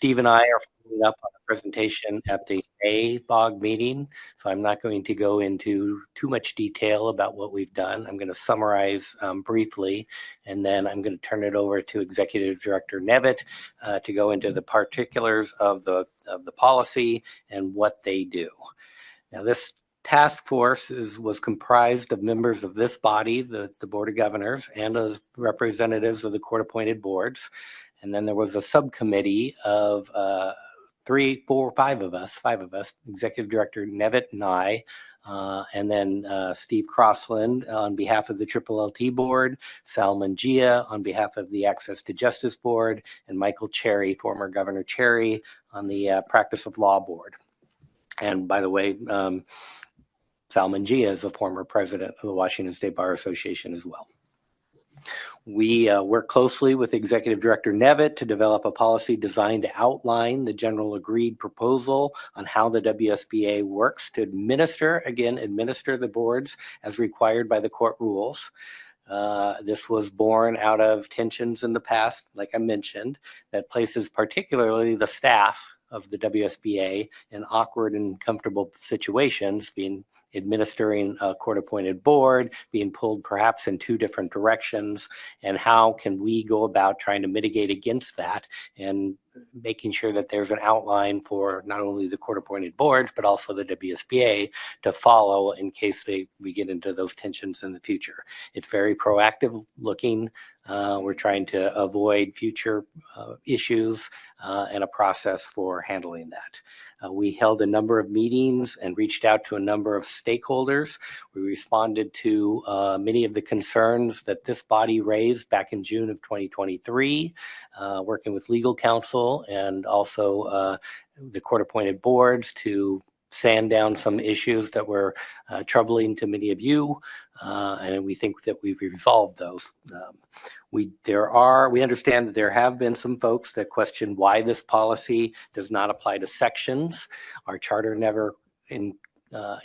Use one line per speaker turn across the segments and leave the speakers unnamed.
Steve and I are following up on a presentation at the May BOG meeting, so I'm not going to go into too much detail about what we've done. I'm going to summarize briefly, and then I'm going to turn it over to Executive Director Nevitt to go into the particulars of the policy and what they do. Now, this task force was comprised of members of this body, the Board of Governors, and of representatives of the court-appointed boards. And then there was a subcommittee of five of us, Executive Director Nevitt and I, and then Steve Crossland on behalf of the LLT Board, Sal Mangia on behalf of the Access to Justice Board, and Michael Cherry, former Governor Cherry, on the Practice of Law Board. And by the way, Sal Mangia is a former president of the Washington State Bar Association as well. We work closely with Executive Director Nevitt to develop a policy designed to outline the general agreed proposal on how the WSBA works to administer the boards as required by the court rules. This was born out of tensions in the past, like I mentioned, that places particularly the staff of the WSBA in awkward and uncomfortable situations, being administering a court-appointed board, being pulled perhaps in two different directions, and how can we go about trying to mitigate against that and making sure that there's an outline for not only the court-appointed boards, but also the WSBA to follow in case we get into those tensions in the future. It's very proactive looking. We're trying to avoid future issues and a process for handling that. We held a number of meetings and reached out to a number of stakeholders. We responded to many of the concerns that this body raised back in June of 2023, working with legal counsel and also the court-appointed boards to sand down some issues that were troubling to many of you, and we think that we've resolved those. We understand that there have been some folks that question why this policy does not apply to sections. Our charter never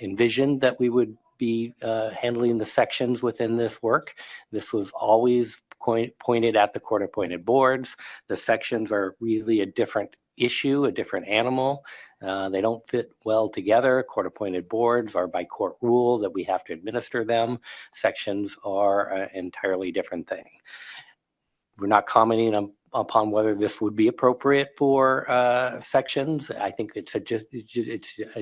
envisioned that we would be handling the sections within this work. This was always pointed at the court-appointed boards. The sections are really a different issue, a different animal. They don't fit well together. Court-appointed boards are by court rule that we have to administer them. Sections are an entirely different thing. We're not commenting upon whether this would be appropriate for sections. I think it's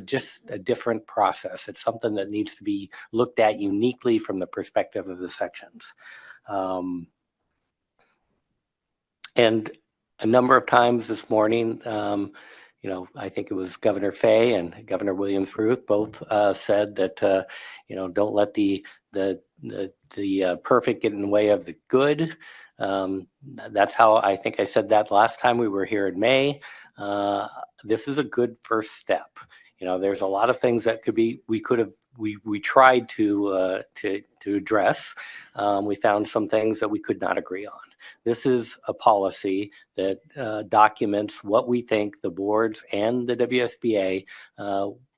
just a different process. It's something that needs to be looked at uniquely from the perspective of the sections. And a number of times this morning, I think it was Governor Fay and Governor Williams-Ruth both said that, don't let the perfect get in the way of the good. That's how I think I said that last time we were here in May. This is a good first step. There's a lot of things that we tried to address. We found some things that we could not agree on. This is a policy that documents what we think the boards and the WSBA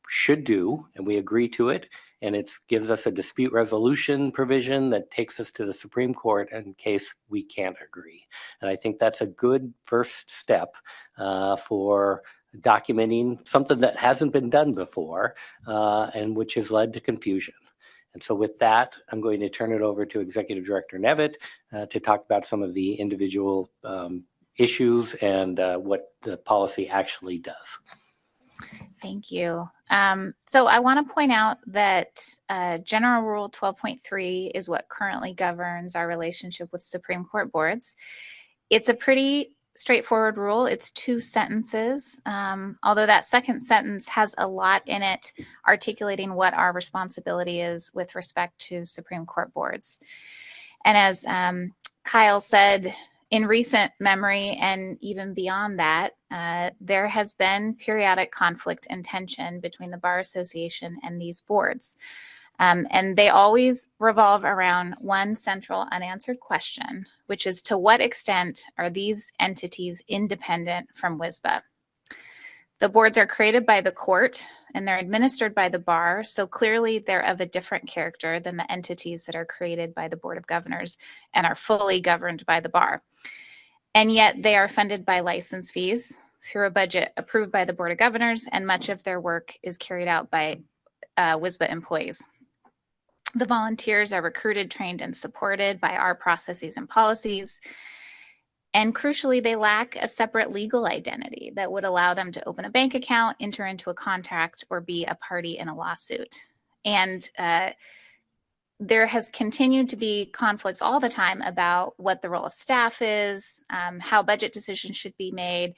should do, and we agree to it. And it gives us a dispute resolution provision that takes us to the Supreme Court in case we can't agree. And I think that's a good first step for documenting something that hasn't been done before and which has led to confusion. And so with that, I'm going to turn it over to Executive Director Nevitt to talk about some of the individual issues and what the policy actually does.
Thank you. So I want to point out that General Rule 12.3 is what currently governs our relationship with Supreme Court boards. It's a pretty straightforward rule. It's 2 sentences, although that second sentence has a lot in it articulating what our responsibility is with respect to Supreme Court boards. And as Kyle said, in recent memory and even beyond that, there has been periodic conflict and tension between the Bar Association and these boards. And they always revolve around one central unanswered question, which is to what extent are these entities independent from WSBA? The boards are created by the court and they're administered by the bar, so clearly they're of a different character than the entities that are created by the Board of Governors and are fully governed by the bar. And yet they are funded by license fees. through a budget approved by the Board of Governors, and much of their work is carried out by WSBA employees. The volunteers are recruited, trained, and supported by our processes and policies. And crucially, they lack a separate legal identity that would allow them to open a bank account, enter into a contract, or be a party in a lawsuit. And there has continued to be conflicts all the time about what the role of staff is, how budget decisions should be made.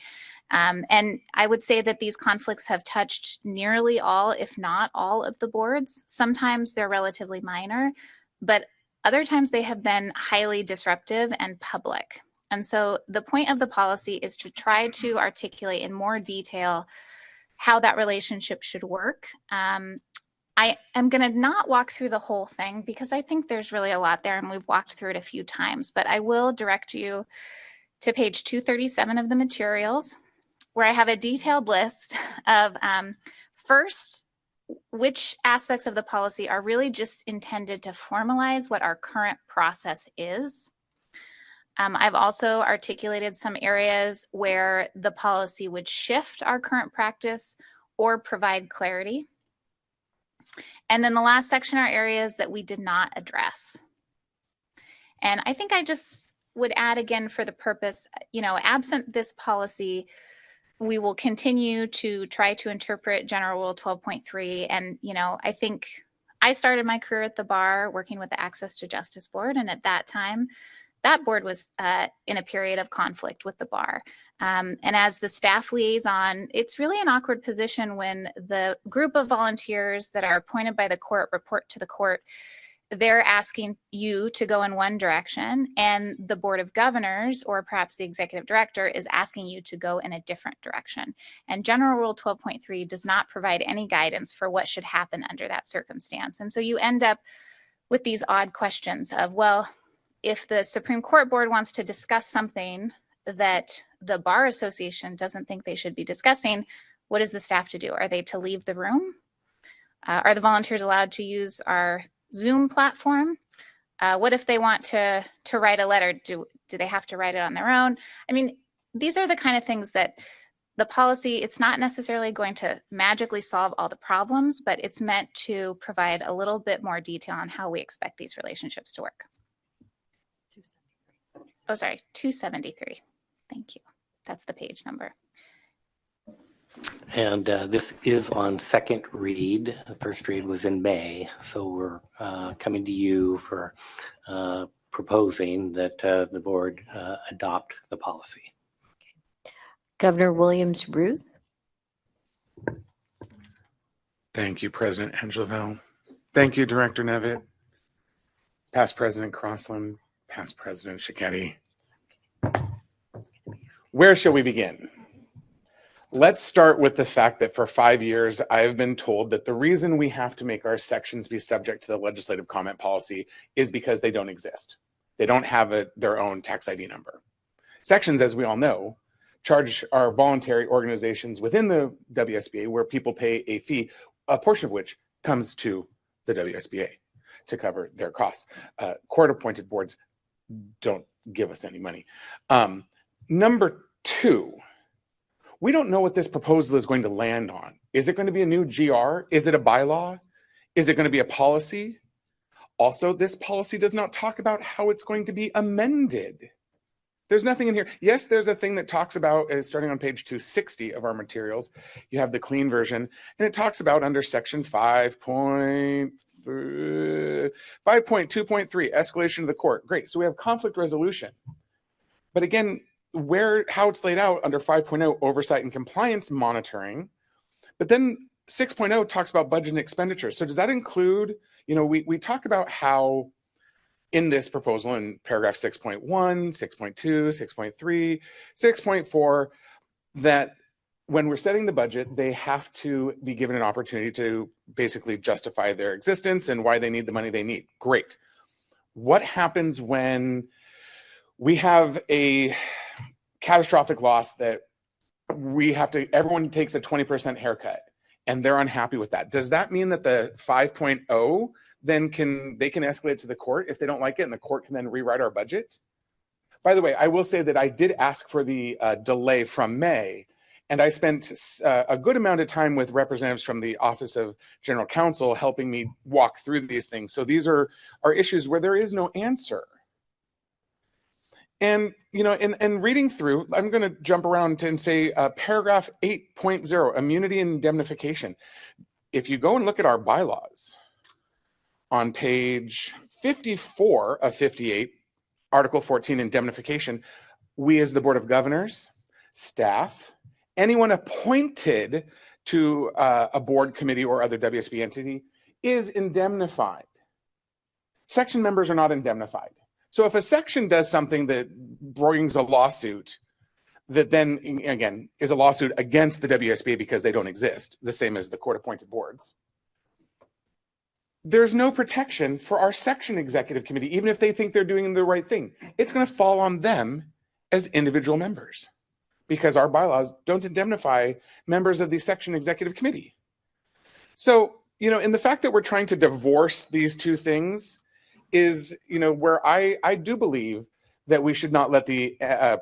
And I would say that these conflicts have touched nearly all, if not all, of the boards. Sometimes they're relatively minor, but other times they have been highly disruptive and public. And so the point of the policy is to try to articulate in more detail how that relationship should work. I am going to not walk through the whole thing because I think there's really a lot there, and we've walked through it a few times, but I will direct you to page 237 of the materials, where I have a detailed list of first, which aspects of the policy are really just intended to formalize what our current process is. I've also articulated some areas where the policy would shift our current practice or provide clarity. And then the last section are areas that we did not address. And I think I just would add again for the purpose, absent this policy, we will continue to try to interpret General Rule 12.3. And, I think I started my career at the bar working with the Access to Justice Board. And at that time, that board was in a period of conflict with the bar. And as the staff liaison, it's really an awkward position when the group of volunteers that are appointed by the court report to the court. They're asking you to go in one direction, and the Board of Governors, or perhaps the executive director, is asking you to go in a different direction. And General Rule 12.3 does not provide any guidance for what should happen under that circumstance. And so you end up with these odd questions of, well, if the Supreme Court Board wants to discuss something that the Bar Association doesn't think they should be discussing, what is the staff to do? Are they to leave the room? Are the volunteers allowed to use our Zoom platform? What if they want to write a letter? Do they have to write it on their own? I mean, these are the kind of things that the policy, it's not necessarily going to magically solve all the problems, but it's meant to provide a little bit more detail on how we expect these relationships to work. Oh, sorry, 273. Thank you. That's the page number.
And this is on second read. The first read was in May. So we're coming to you for proposing that the board adopt the policy.
Governor Williams-Ruth.
Thank you, President Angelville. Thank you, Director Nevitt, past President Crossland, past President Schicchetti. Where shall we begin? Let's start with the fact that for 5 years, I have been told that the reason we have to make our sections be subject to the legislative comment policy is because they don't exist. They don't have their own tax ID number. Sections, as we all know, charge our voluntary organizations within the WSBA where people pay a fee, a portion of which comes to the WSBA to cover their costs. Court-appointed boards don't give us any money. Number two, we don't know what this proposal is going to land on. Is it going to be a new GR? Is it a bylaw? Is it going to be a policy? Also, this policy does not talk about how it's going to be amended. There's nothing in here. Yes, there's a thing that talks about, starting on page 260 of our materials, you have the clean version, and it talks about under section 5.2.3, escalation to the court. Great, so we have conflict resolution. But again, how it's laid out under 5.0, oversight and compliance monitoring, but then 6.0 talks about budget and expenditure. So does that include, we talk about how in this proposal in paragraph 6.1, 6.2, 6.3, 6.4, that when we're setting the budget, they have to be given an opportunity to basically justify their existence and why they need the money they need. Great. What happens when we have a catastrophic loss that everyone takes a 20% haircut and they're unhappy with that? Does that mean that the 5.0 then they can escalate to the court if they don't like it, and the court can then rewrite our budget? By the way, I will say that I did ask for the delay from May, And I spent a good amount of time with representatives from the Office of General Counsel helping me walk through these things. So these are issues where there is no answer. And, you know, in reading through, I'm going to jump around and say paragraph 8.0, immunity and indemnification. If you go and look at our bylaws on page 54 of 58, Article 14, indemnification, we as the Board of Governors, staff, anyone appointed to a board, committee, or other WSB entity is indemnified. Section members are not indemnified. So if a section does something that brings a lawsuit that then, again, is a lawsuit against the WSBA because they don't exist, the same as the court-appointed boards, there's no protection for our section executive committee, even if they think they're doing the right thing. It's going to fall on them as individual members because our bylaws don't indemnify members of the section executive committee. So, you know, in the fact that we're trying to divorce these two things is, you know, where I do believe that we should not let the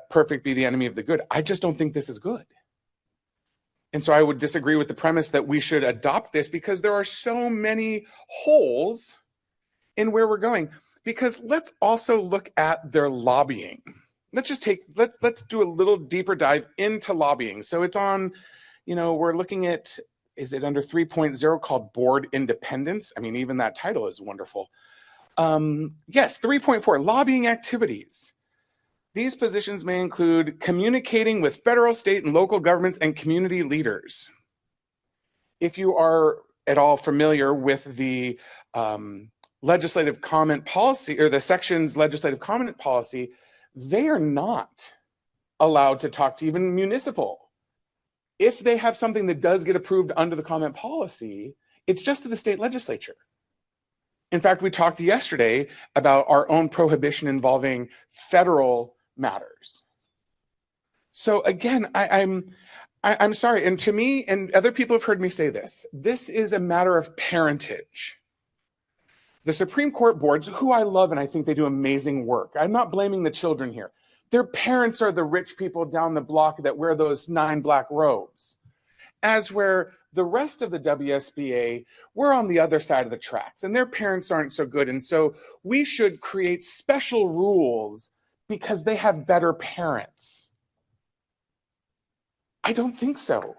perfect be the enemy of the good. I just don't think this is good. And so I would disagree with the premise that we should adopt this because there are so many holes in where we're going. Because let's also look at their lobbying. Let's do a little deeper dive into lobbying. So it's on, you know, we're looking at, is it under 3.0 called board independence? I mean, even that title is wonderful. Yes, 3.4, lobbying activities. These positions may include communicating with federal, state, and local governments and community leaders. If you are at all familiar with the legislative comment policy or the section's legislative comment policy, they are not allowed to talk to even municipal. If they have something that does get approved under the comment policy, it's just to the state legislature. In fact, we talked yesterday about our own prohibition involving federal matters. So again, I'm sorry, and to me, and other people have heard me say this, this is a matter of parentage. The Supreme Court boards, who I love and I think they do amazing work. I'm not blaming the children here. Their parents are the rich people down the block that wear those 9 black robes. As where the rest of the WSBA, we're on the other side of the tracks and their parents aren't so good. And so we should create special rules because they have better parents. I don't think so.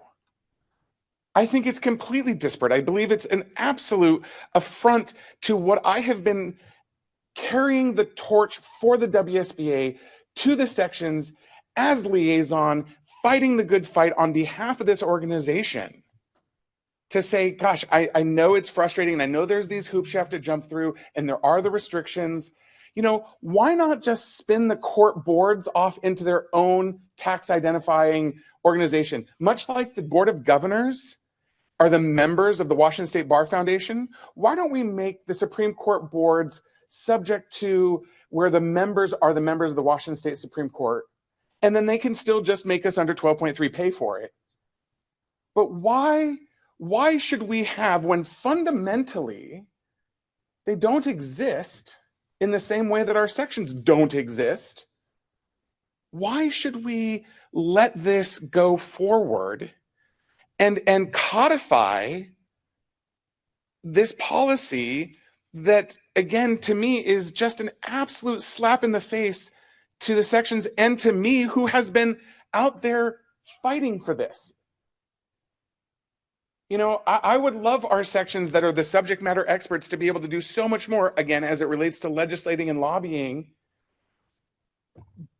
I think it's completely disparate. I believe it's an absolute affront to what I have been carrying the torch for the WSBA to the sections as liaison, fighting the good fight on behalf of this organization. To say, gosh, I know it's frustrating and I know there's these hoops you have to jump through and there are the restrictions. You know, why not just spin the court boards off into their own tax identifying organization? Much like the Board of Governors are the members of the Washington State Bar Foundation, why don't we make the Supreme Court boards subject to where the members are the members of the Washington State Supreme Court, and then they can still just make us under 12.3 pay for it? But why should we have, when fundamentally they don't exist in the same way that our sections don't exist, why should we let this go forward and codify this policy that, again, to me is just an absolute slap in the face to the sections and to me, who has been out there fighting for this? You know, I would love our sections that are the subject matter experts to be able to do so much more, again, as it relates to legislating and lobbying.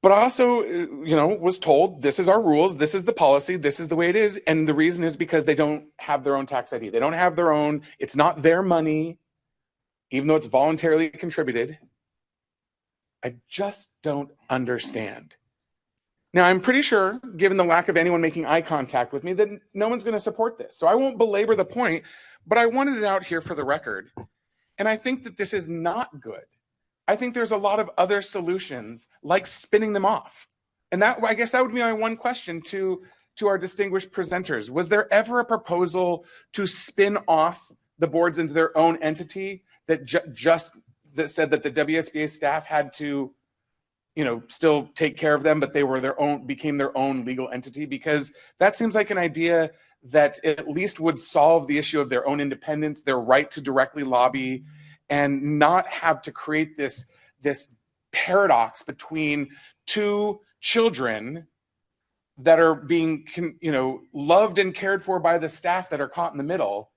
But I also, you know, was told this is our rules, this is the policy, this is the way it is. And the reason is because they don't have their own tax ID. They don't have their own, it's not their money, even though it's voluntarily contributed. I just don't understand. Now, I'm pretty sure, given the lack of anyone making eye contact with me, that no one's going to support this. So I won't belabor the point, but I wanted it out here for the record. And I think that this is not good. I think there's a lot of other solutions, like spinning them off. And that, I guess that would be my one question to our distinguished presenters. Was there ever a proposal to spin off the boards into their own entity that that said that the WSBA staff had to, still take care of them, but they were became their own legal entity, because that seems like an idea that at least would solve the issue of their own independence, their right to directly lobby, and not have to create this paradox between two children that are being loved and cared for by the staff that are caught in the middle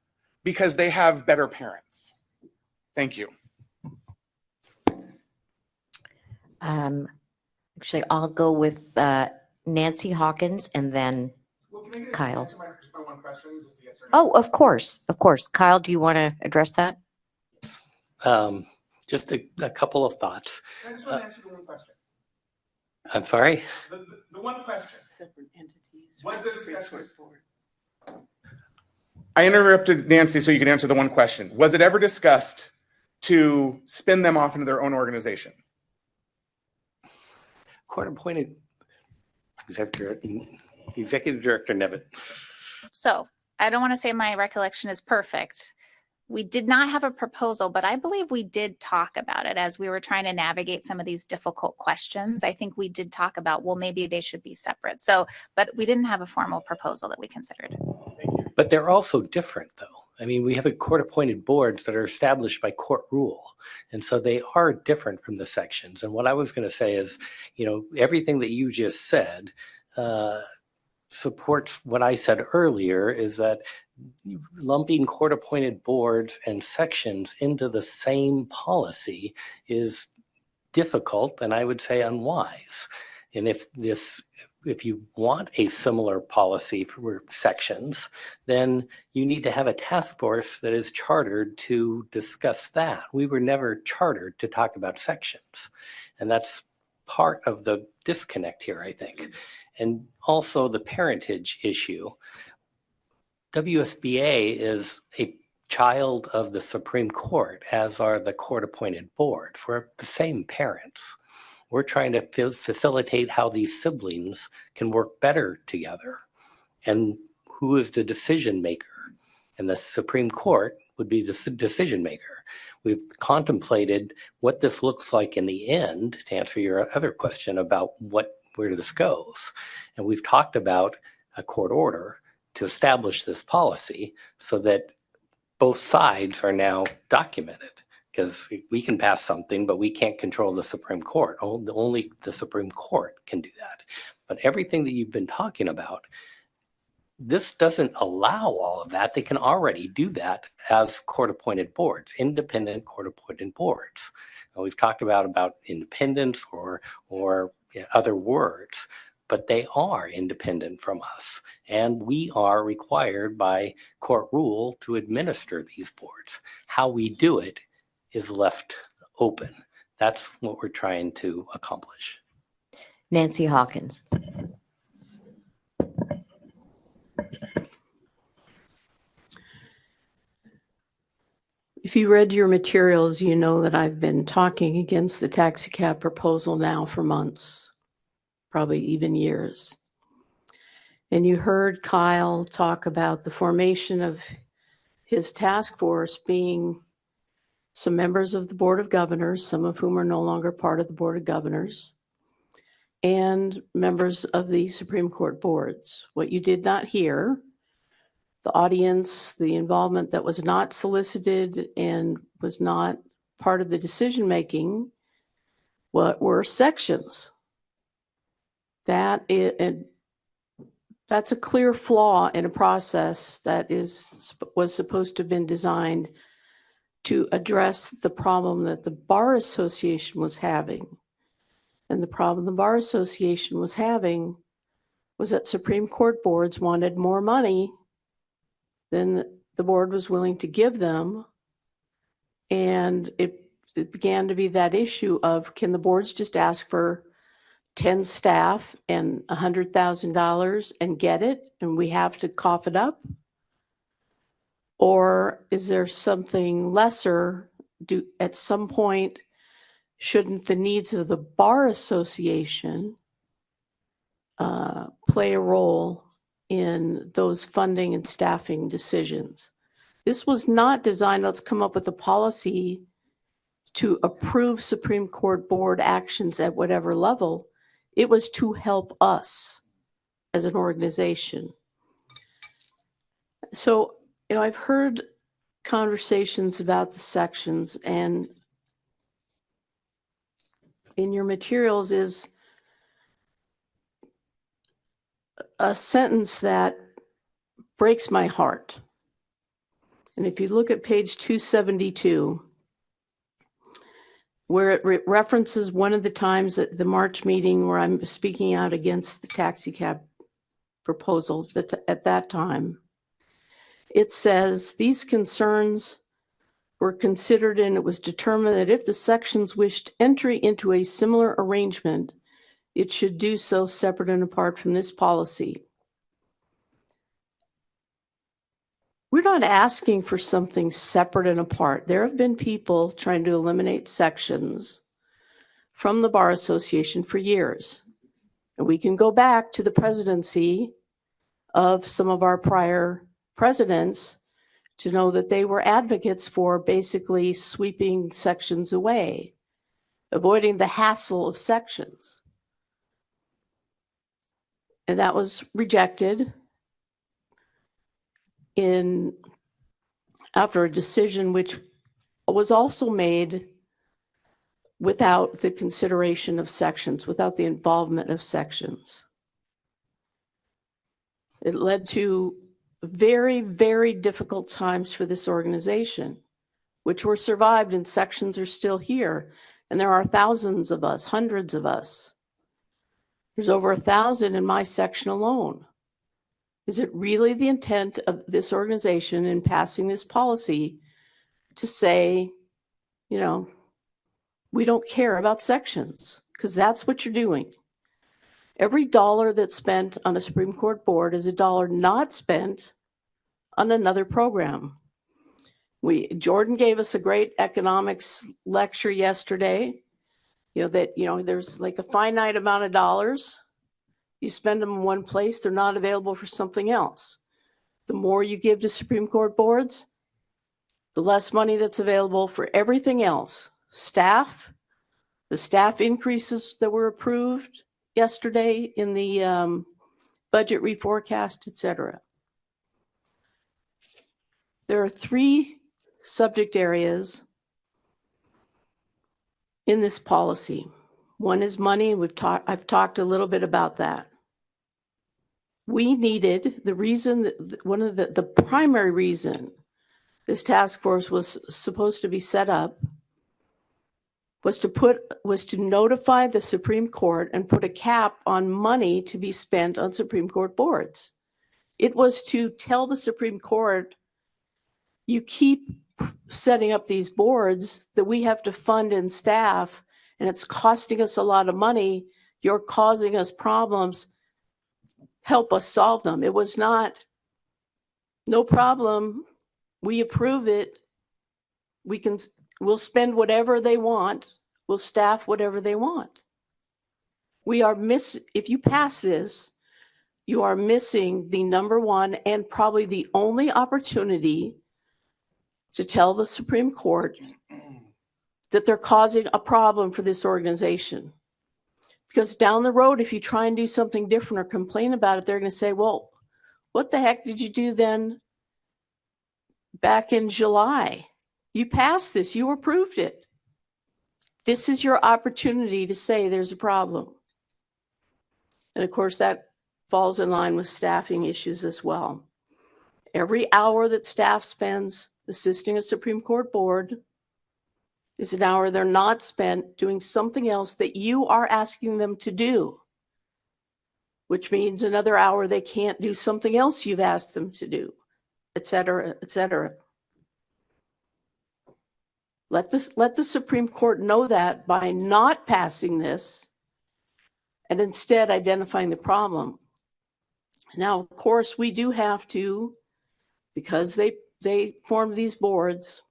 because they have better parents. Thank you.
Actually, I'll go with Nancy Hawkins and then Kyle. Oh, of course. Kyle, do you want to address that?
Just a couple of thoughts.
I just want to answer the one question.
I'm sorry?
The one question.
Separate entities.
Was the discussion? I interrupted Nancy so you could answer the one question. Was it ever discussed to spin them off into their own organization?
Court-appointed Executive Director Nevitt.
So I don't want to say my recollection is perfect. We did not have a proposal, but I believe we did talk about it as we were trying to navigate some of these difficult questions. I think we did talk about, well, maybe they should be separate. So, but we didn't have a formal proposal that we considered.
But they're also different, though. I mean, we have court-appointed boards that are established by court rule. And so they are different from the sections. And what I was going to say is, everything that you just said supports what I said earlier, is that lumping court-appointed boards and sections into the same policy is difficult, and I would say unwise. And if you want a similar policy for sections, then you need to have a task force that is chartered to discuss that. We were never chartered to talk about sections. And that's part of the disconnect here, I think. And also the parentage issue. WSBA is a child of the Supreme Court, as are the court-appointed boards. We're the same parents. We're trying to facilitate how these siblings can work better together. And who is the decision maker? And the Supreme Court would be the decision maker. We've contemplated what this looks like in the end, to answer your other question about where this goes. And we've talked about a court order to establish this policy so that both sides are now documented. Because we can pass something, but we can't control the Supreme Court. Only the Supreme Court can do that. But everything that you've been talking about, this doesn't allow all of that. They can already do that as court-appointed boards, independent court-appointed boards. And we've talked about independence or other words, but they are independent from us. And we are required by court rule to administer these boards. How we do it is left open. That's what we're trying to accomplish.
Nancy Hawkins.
If you read your materials, you know that I've been talking against the TAXICAB proposal now for months, probably even years. And you heard Kyle talk about the formation of his task force being some members of the Board of Governors, some of whom are no longer part of the Board of Governors, and members of the Supreme Court boards. What you did not hear, the audience, the involvement that was not solicited and was not part of the decision-making, were sections. That's a clear flaw in a process that was supposed to have been designed to address the problem that the Bar Association was having. And the problem the Bar Association was having was that Supreme Court boards wanted more money than the board was willing to give them. And it began to be that issue of, can the boards just ask for 10 staff and $100,000 and get it, and we have to cough it up? Or is there something lesser? At some point, shouldn't the needs of the Bar Association play a role in those funding and staffing decisions? This was not designed, let's come up with a policy to approve Supreme Court board actions at whatever level. It was to help us as an organization. So, I've heard conversations about the sections, and in your materials is a sentence that breaks my heart. And if you look at page 272, where it references one of the times at the March meeting where I'm speaking out against the TAXICAB proposal at that time, it says these concerns were considered, and it was determined that if the sections wished entry into a similar arrangement, it should do so separate and apart from this policy. We're not asking for something separate and apart. There have been people trying to eliminate sections from the Bar Association for years. And we can go back to the presidency of some of our prior presidents to know that they were advocates for basically sweeping sections away, avoiding the hassle of sections. And that was rejected after a decision which was also made without the consideration of sections, without the involvement of sections. It led to very, very difficult times for this organization, which were survived, and sections are still here. And there are thousands of us, hundreds of us. There's over 1,000 in my section alone. Is it really the intent of this organization in passing this policy to say, we don't care about sections? Because that's what you're doing. Every dollar that's spent on a Supreme Court board is a dollar not spent on another program. Jordan gave us a great economics lecture yesterday, there's like a finite amount of dollars. You spend them in one place, they're not available for something else. The more you give to Supreme Court boards, the less money that's available for everything else. The staff increases that were approved yesterday in the budget reforecast, etc. There are 3 subject areas in this policy. One is money. I've talked a little bit about that. We needed one of the primary reason this task force was supposed to be set up was to notify the Supreme Court and put a cap on money to be spent on Supreme Court boards. It was to tell the Supreme Court, you keep setting up these boards that we have to fund and staff, and it's costing us a lot of money. You're causing us problems. Help us solve them. It was not, no problem. We approve it. We'll spend whatever they want. We'll staff whatever they want. If you pass this, you are missing the number one and probably the only opportunity to tell the Supreme Court that they're causing a problem for this organization. Because down the road, if you try and do something different or complain about it, they're going to say, well, what the heck did you do then back in July? You passed this, you approved it. This is your opportunity to say there's a problem. And of course, that falls in line with staffing issues as well. Every hour that staff spends assisting a Supreme Court board is an hour they're not spent doing something else that you are asking them to do, which means another hour they can't do something else you've asked them to do, et cetera, et cetera. Let the Supreme Court know that by not passing this and instead identifying the problem. Now, of course, we do have to, because they formed these boards,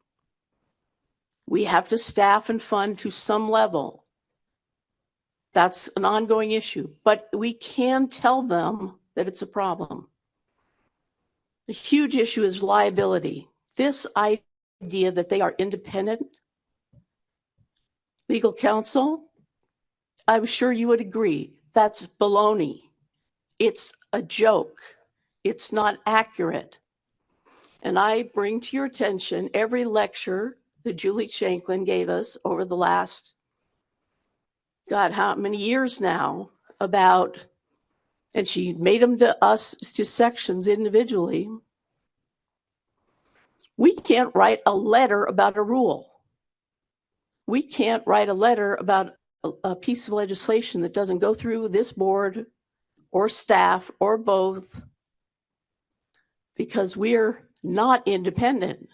we have to staff and fund to some level. That's an ongoing issue, but we can tell them that it's a problem. The huge issue is liability. This idea that they are independent Legal counsel, I'm sure you would agree, that's baloney. It's a joke. It's not accurate. And I bring to your attention every lecture that Julie Shanklin gave us over the last, God, how many years now about, and she made them to us, to sections individually. We can't write a letter about a rule. We can't write a letter about a piece of legislation that doesn't go through this board or staff or both, because we're not independent.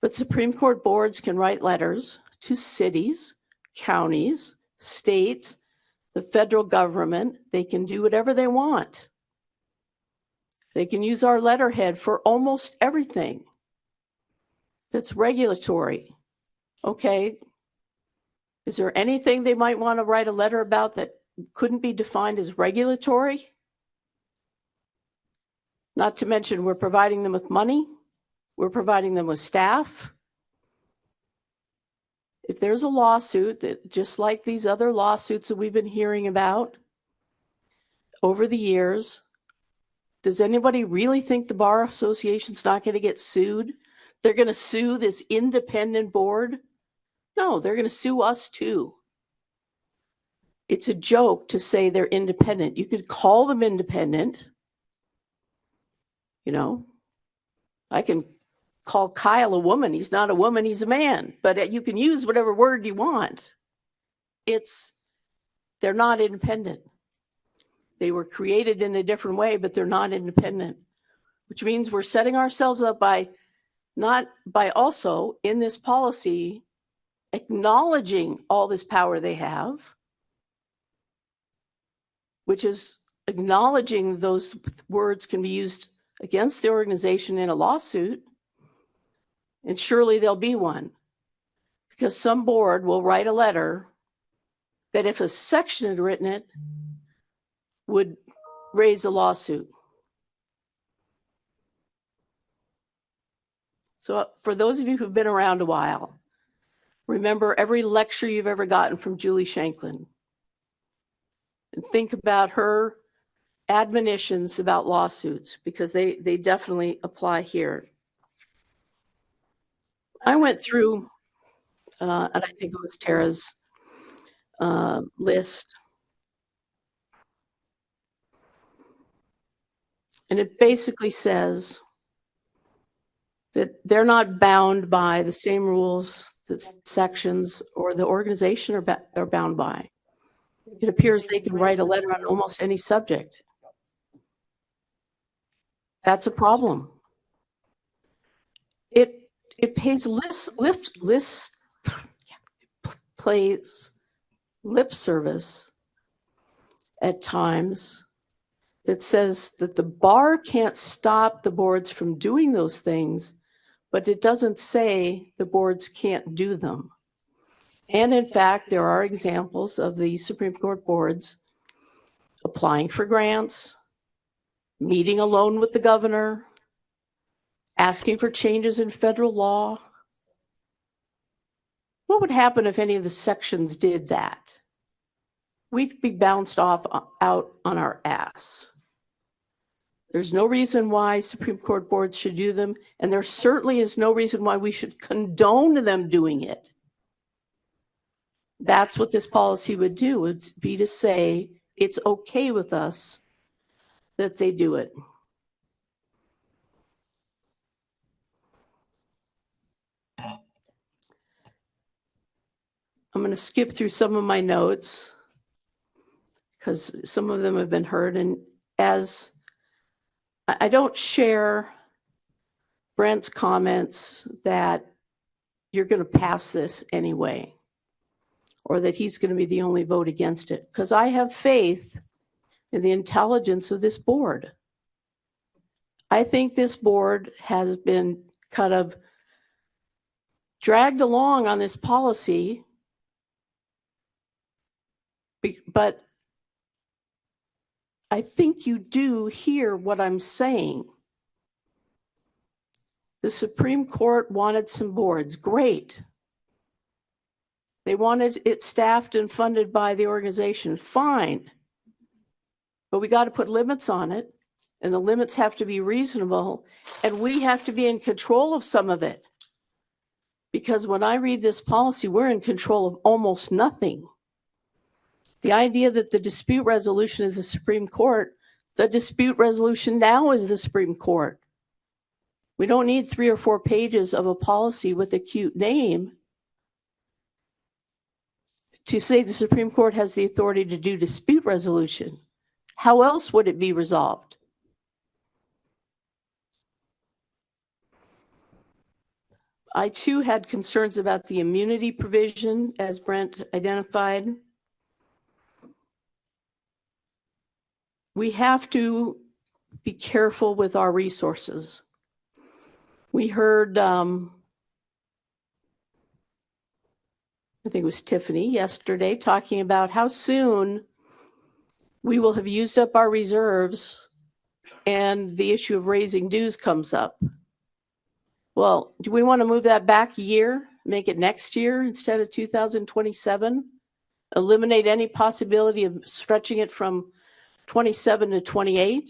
But Supreme Court boards can write letters to cities, counties, states, the federal government. They can do whatever they want. They can use our letterhead for almost everything that's regulatory. Okay, is there anything they might want to write a letter about that couldn't be defined as regulatory? Not to mention, we're providing them with money. We're providing them with staff. If there's a lawsuit that, just like these other lawsuits that we've been hearing about over the years, does anybody really think the Bar Association's not going to get sued? They're going to sue this independent board? No, they're going to sue us too. It's a joke to say they're independent. You could call them independent. You know, I can call Kyle a woman. He's not a woman, he's a man. But you can use whatever word you want. They're not independent. They were created in a different way, but they're not independent, which means we're setting ourselves up by also in this policy acknowledging all this power they have, which is acknowledging those words can be used against the organization in a lawsuit. And surely there'll be one, because some board will write a letter that, if a section had written it, would raise a lawsuit. So for those of you who've been around a while, remember every lecture you've ever gotten from Julie Shanklin, and think about her admonitions about lawsuits, because they definitely apply here. I went through, and I think it was Tara's list. And it basically says that they're not bound by the same rules that sections or the organization are bound by. It appears they can write a letter on almost any subject. That's a problem. It plays lip service at times that says that the bar can't stop the boards from doing those things, but it doesn't say the boards can't do them. And in fact, there are examples of the Supreme Court boards applying for grants, meeting alone with the governor, asking for changes in federal law. What would happen if any of the sections did that? We'd be bounced out on our ass. There's no reason why Supreme Court boards should do them, and there certainly is no reason why we should condone them doing it. That's what this policy would do, would be to say it's okay with us that they do it. I'm going to skip through some of my notes because some of them have been heard, and as I don't share Brent's comments that you're going to pass this anyway, or that he's going to be the only vote against it, because I have faith in the intelligence of this board. I think this board has been kind of dragged along on this policy, but I think you do hear what I'm saying. The Supreme Court wanted some boards. Great. They wanted it staffed and funded by the organization. Fine. But we got to put limits on it, and the limits have to be reasonable, and we have to be in control of some of it. Because when I read this policy, we're in control of almost nothing. The idea that the dispute resolution is the Supreme Court, the dispute resolution now is the Supreme Court. We don't need 3 or 4 pages of a policy with a cute name to say the Supreme Court has the authority to do dispute resolution. How else would it be resolved? I too had concerns about the immunity provision, as Brent identified. We have to be careful with our resources. We heard, I think it was Tiffany yesterday, talking about how soon we will have used up our reserves and the issue of raising dues comes up. Well, do we want to move that back a year, make it next year instead of 2027? Eliminate any possibility of stretching it from 27 to 28?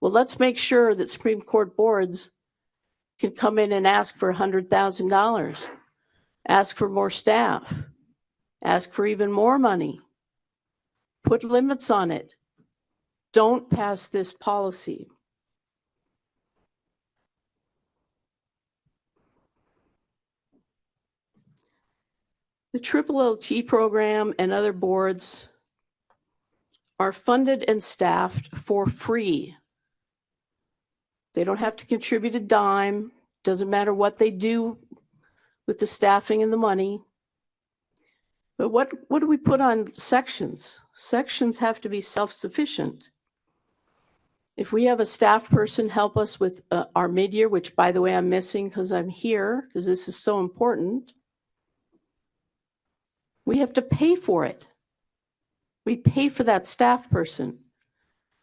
Well, let's make sure that Supreme Court boards can come in and ask for $100,000, ask for more staff, ask for even more money. Put limits on it. Don't pass this policy. The LLT program and other boards are funded and staffed for free. They don't have to contribute a dime. Doesn't matter what they do with the staffing and the money. But what do we put on sections? Sections have to be self-sufficient. If we have a staff person help us with our mid-year, which by the way I'm missing because I'm here, because this is so important, we have to pay for it. We pay for that staff person.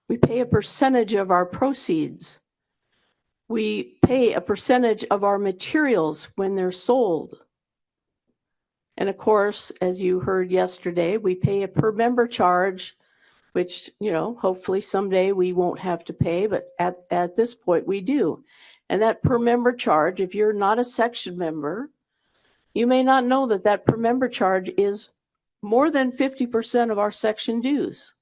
We pay a percentage of our proceeds. We pay a percentage of our materials when they're sold. And of course, as you heard yesterday, we pay a per member charge, which, you know, hopefully someday we won't have to pay, but at this point we do. And that per member charge, if you're not a section member, you may not know that that per member charge is more than 50% of our section dues.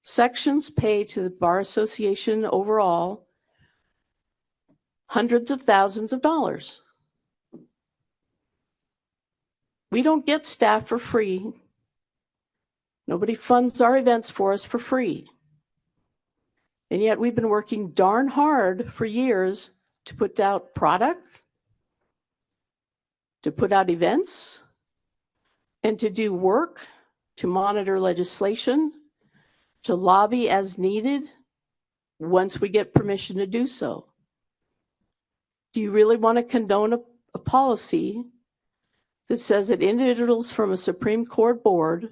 Sections pay to the Bar Association overall hundreds of thousands of dollars. We don't get staff for free. Nobody funds our events for us for free. And yet we've been working darn hard for years to put out product, to put out events, and to do work, to monitor legislation, to lobby as needed once we get permission to do so. Do you really want to condone a policy that says that individuals from a Supreme Court board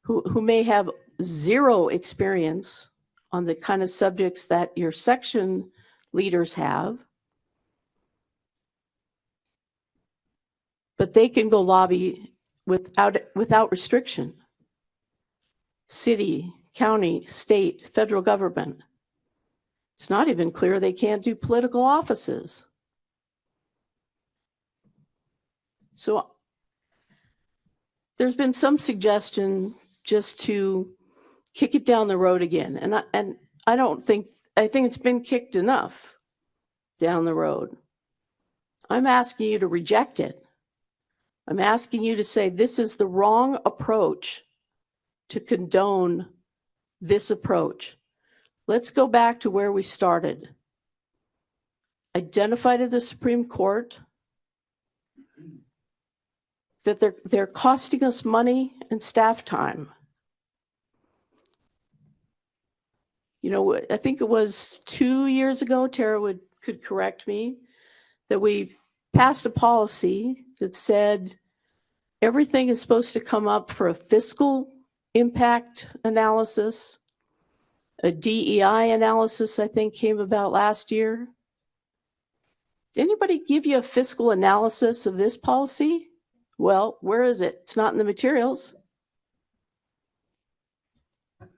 who may have zero experience on the kind of subjects that your section leaders have, but they can go lobby without restriction? City, county, state, federal government. It's not even clear they can't do political offices. So there's been some suggestion just to kick it down the road again. And I think it's been kicked enough down the road. I'm asking you to reject it. I'm asking you to say this is the wrong approach to condone this approach. Let's go back to where we started. Identify to the Supreme Court that they're costing us money and staff time. You know, I think it was 2 years ago, Tara could correct me, that we passed a policy that said everything is supposed to come up for a fiscal impact analysis. A DEI analysis, I think, came about last year. Did anybody give you a fiscal analysis of this policy? Well, where is it? It's not in the materials.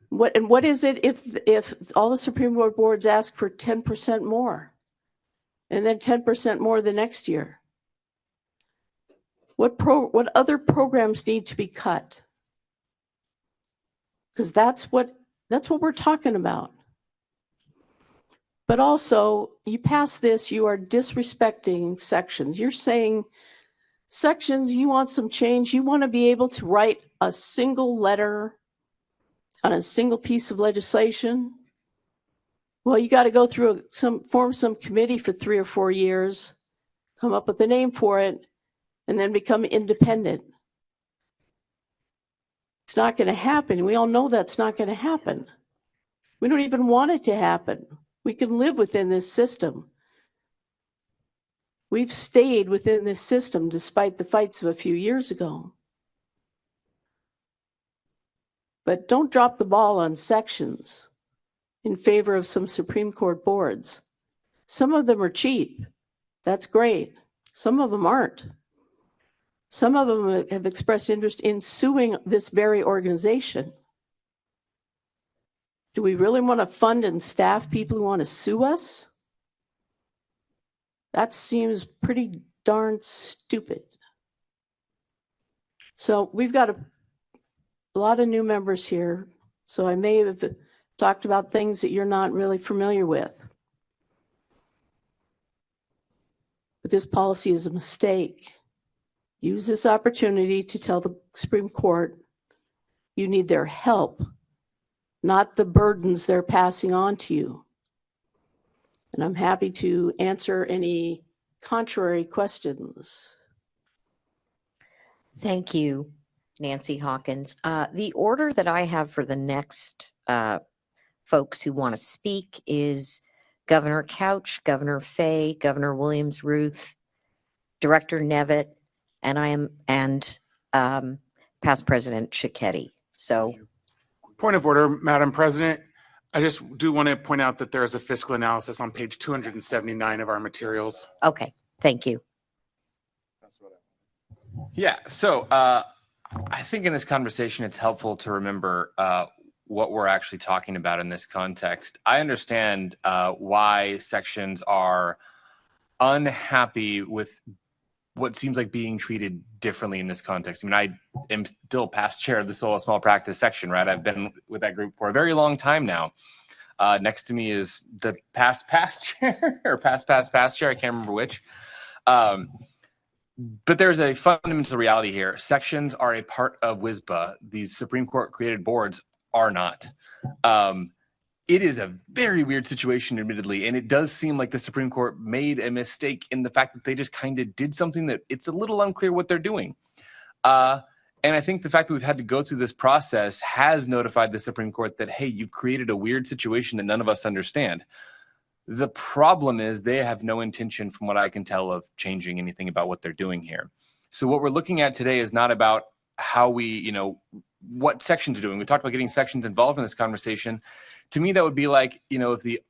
What is it if all the Supreme Court boards ask for 10% more and then 10% more the next year? What other programs need to be cut? Because that's what we're talking about. But also, you pass this, you are disrespecting sections. You're saying sections, you want some change, you want to be able to write a single letter on a single piece of legislation. Well, you got to go through form some committee for 3 or 4 years, come up with a name for it, and then become independent. It's not going to happen. We all know that's not going to happen. We don't even want it to happen. We can live within this system. We've stayed within this system despite the fights of a few years ago. But don't drop the ball on sections in favor of some Supreme Court boards. Some of them are cheap. That's great. Some of them aren't. Some of them have expressed interest in suing this very organization. Do we really want to fund and staff people who want to sue us? That seems pretty darn stupid. So we've got a lot of new members here, so I may have talked about things that you're not really familiar with. But this policy is a mistake. Use this opportunity to tell the Supreme Court you need their help, not the burdens they're passing on to you. And I'm happy to answer any contrary questions.
Thank you, Nancy Hawkins. The order that I have for the next folks who want to speak is Governor Couch, Governor Fay, Governor Williams-Ruth, Director Nevitt, and past President Cicchetti. So,
Point of order, Madam President. I just do want to point out that there is a fiscal analysis on page 279 of our materials.
okay, thank you.
Yeah, so I think in this conversation, it's helpful to remember what we're actually talking about in this context. I understand why sections are unhappy with what seems like being treated differently in this context. I mean, I am still past chair of the solo small practice section, right? I've been with that group for a very long time now. Next to me is the past chair or past chair. I can't remember which. But there's a fundamental reality here. Sections are a part of WSBA. These Supreme Court created boards are not. It is a very weird situation, admittedly, and it does seem like the Supreme Court made a mistake in the fact that they just kind of did something that it's a little unclear what they're doing. And I think the fact that we've had to go through this process has notified the Supreme Court that, hey, you've created a weird situation that none of us understand. The problem is they have no intention, from what I can tell, of changing anything about what they're doing here. So what we're looking at today is not about how we, what sections are doing. We talked about getting sections involved in this conversation. To me, that would be like, if the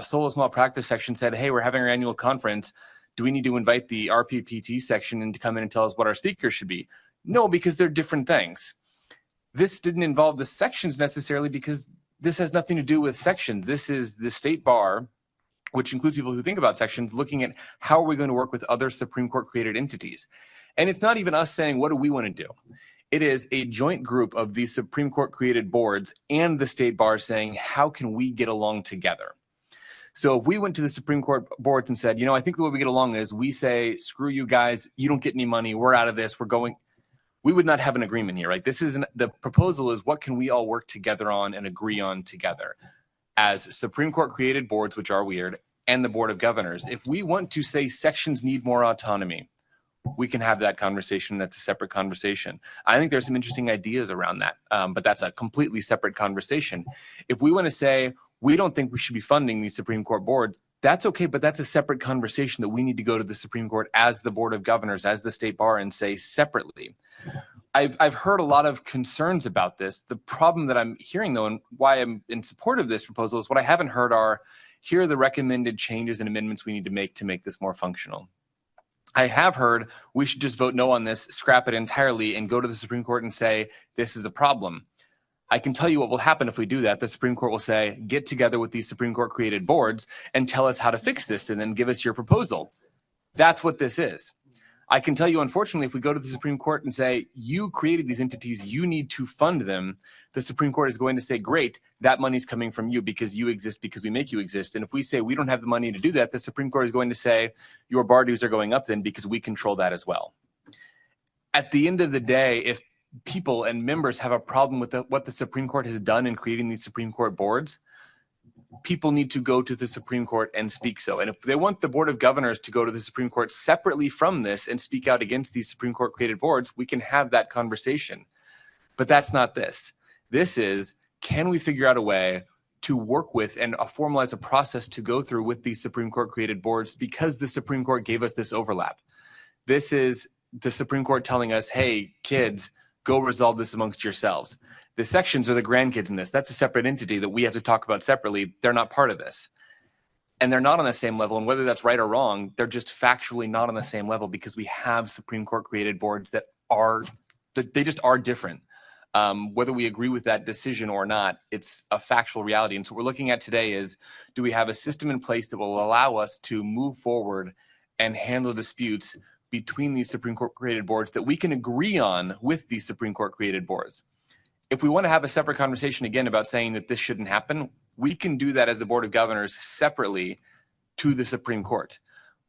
solo small practice section said, hey, we're having our annual conference. Do we need to invite the RPPT section in to come in and tell us what our speakers should be? No, because they're different things. This didn't involve the sections necessarily because this has nothing to do with sections. This is the state bar, which includes people who think about sections, looking at how are we going to work with other Supreme Court created entities. And it's not even us saying, what do we want to do? It is a joint group of these Supreme Court created boards and the state bar saying, how can we get along together? So if we went to the Supreme Court boards and said, I think the way we get along is we say, screw you guys, you don't get any money, we're out of this, we're going, we would not have an agreement here, right? The proposal is what can we all work together on and agree on together as Supreme Court created boards, which are weird, and the Board of Governors. If we want to say sections need more autonomy, we can have that conversation. That's a separate conversation. I think there's some interesting ideas around that, but that's a completely separate conversation. If we want to say we don't think we should be funding these Supreme Court boards, that's okay, but that's a separate conversation that we need to go to the Supreme Court as the Board of Governors, as the state bar, and say separately. I've heard a lot of concerns about this. The problem that I'm hearing, though, and why I'm in support of this proposal is what I haven't heard are, here are the recommended changes and amendments we need to make this more functional. I have heard we should just vote no on this, scrap it entirely, and go to the Supreme Court and say, this is a problem. I can tell you what will happen if we do that. The Supreme Court will say, get together with these Supreme Court created boards and tell us how to fix this and then give us your proposal. That's what this is. I can tell you, unfortunately, if we go to the Supreme Court and say, you created these entities, you need to fund them, the Supreme Court is going to say, great, that money's coming from you because you exist because we make you exist. And if we say we don't have the money to do that, the Supreme Court is going to say, your bar dues are going up then because we control that as well. At the end of the day, if people and members have a problem with what the Supreme Court has done in creating these Supreme Court boards, people need to go to the Supreme Court and speak so. And if they want the Board of Governors to go to the Supreme Court separately from this and speak out against these Supreme Court created boards, we can have that conversation. But that's not this. This is, can we figure out a way to work with and formalize a process to go through with these Supreme Court created boards because the Supreme Court gave us this overlap. This is the Supreme Court telling us, hey, kids, go resolve this amongst yourselves. The sections are the grandkids in this. That's a separate entity that we have to talk about separately. They're not part of this. And they're not on the same level. And whether that's right or wrong, they're just factually not on the same level because we have Supreme Court created boards that they just are different. Whether we agree with that decision or not, it's a factual reality. And so what we're looking at today is, do we have a system in place that will allow us to move forward and handle disputes between these Supreme Court created boards that we can agree on with these Supreme Court created boards? If we want to have a separate conversation again about saying that this shouldn't happen, we can do that as the Board of Governors separately to the Supreme Court.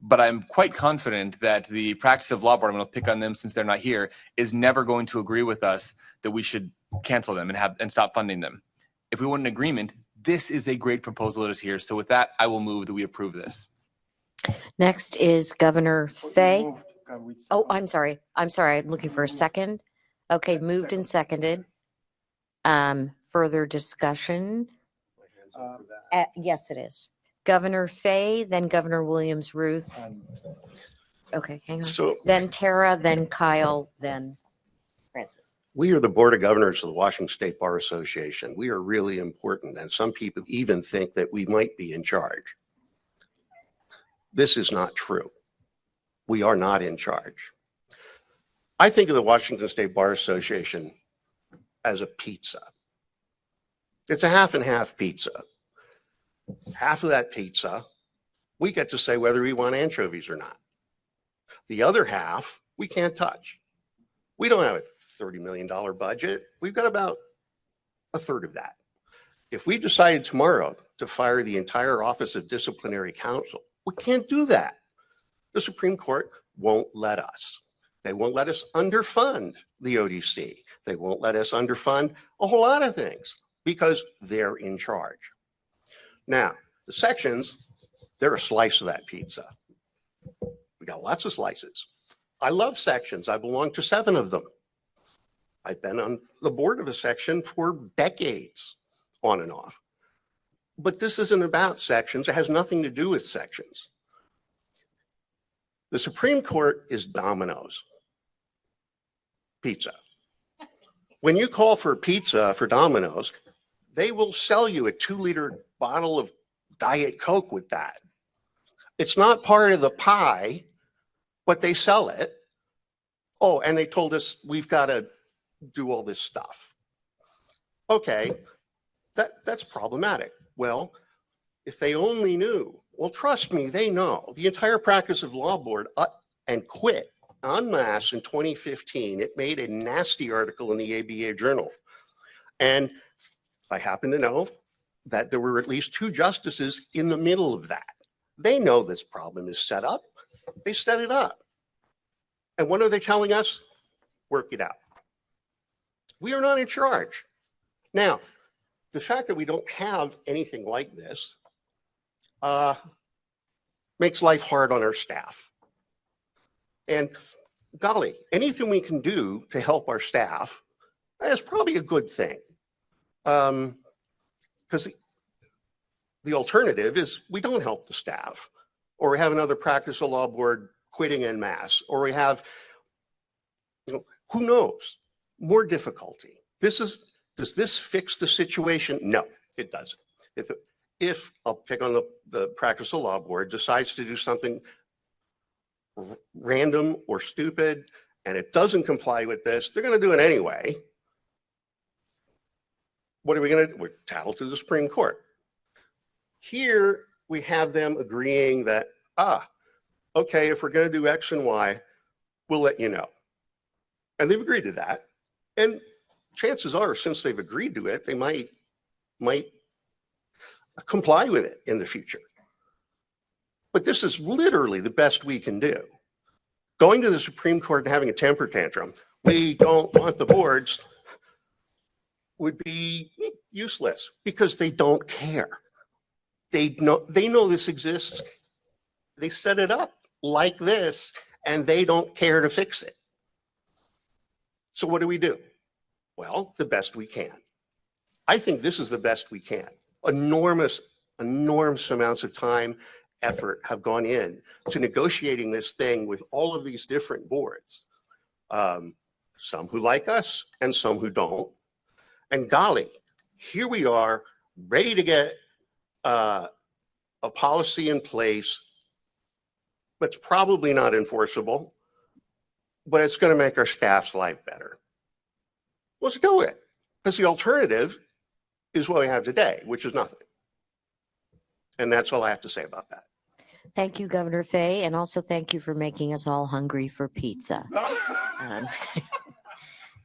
But I'm quite confident that the practice of law board, I'm going to pick on them since they're not here, is never going to agree with us that we should cancel them and stop funding them. If we want an agreement, this is a great proposal that is here. So with that, I will move that we approve this.
Next is Governor Fay. Oh, I'm sorry. I'm looking for a second. Okay, moved and seconded. Further discussion? Yes, it is. Governor Fay, then Governor Williams-Ruth. Okay, hang on.
So
Then Tara, then Kyle, then Francis.
we are the Board of Governors of the Washington State Bar Association. We are really important, and some people even think that we might be in charge. This is not true. We are not in charge. I think of the Washington State Bar Association as a pizza. It's a half and half pizza. Half of that pizza, we get to say whether we want anchovies or not. The other half, we can't touch. We don't have a $30 million budget. We've got about a third of that. If we decided tomorrow to fire the entire Office of Disciplinary Counsel, we can't do that. The Supreme Court won't let us. They won't let us underfund the ODC. They won't let us underfund a whole lot of things because they're in charge. Now, the sections, they're a slice of that pizza. We got lots of slices. I love sections. I belong to 7 of them. I've been on the board of a section for decades, on and off. But this isn't about sections. It has nothing to do with sections. The Supreme Court is Domino's pizza. When you call for pizza for Domino's, they will sell you a 2-liter bottle of Diet Coke with that. It's not part of the pie, but they sell it. Oh, and they told us we've got to do all this stuff. Okay, that's problematic. Well, if they only knew, well, trust me, they know. The entire practice of law board and quit en masse in 2015. It made a nasty article in the ABA Journal. And I happen to know that there were at least 2 justices in the middle of that. They know this problem is set up. They set it up. And what are they telling us? Work it out. We are not in charge. Now, the fact that we don't have anything like this makes life hard on our staff. And golly, anything we can do to help our staff is probably a good thing. Because the alternative is we don't help the staff, or we have another practice of law board quitting en masse, or we have, who knows, more difficulty. Does this fix the situation? No, it doesn't. if, I'll pick on the practice of law board, decides to do something random or stupid and it doesn't comply with this, they're going to do it anyway. What are we going to do? We're tattled to the Supreme Court. Here we have them agreeing that, okay, if we're going to do X and Y, we'll let you know. And they've agreed to that. And chances are, since they've agreed to it, they might comply with it in the future. But this is literally the best we can do. Going to the Supreme Court and having a temper tantrum, we don't want the boards, would be useless because they don't care. They know this exists. They set it up like this and they don't care to fix it. So what do? Well, the best we can. I think this is the best we can. Enormous amounts of time, effort have gone in to negotiating this thing with all of these different boards. Some who like us and some who don't. And golly, here we are ready to get a policy in place that's probably not enforceable, but it's going to make our staff's life better. Let's do it. Because the alternative is what we have today, which is nothing. And that's all I have to say about that.
Thank you, Governor Fay, and also thank you for making us all hungry for pizza.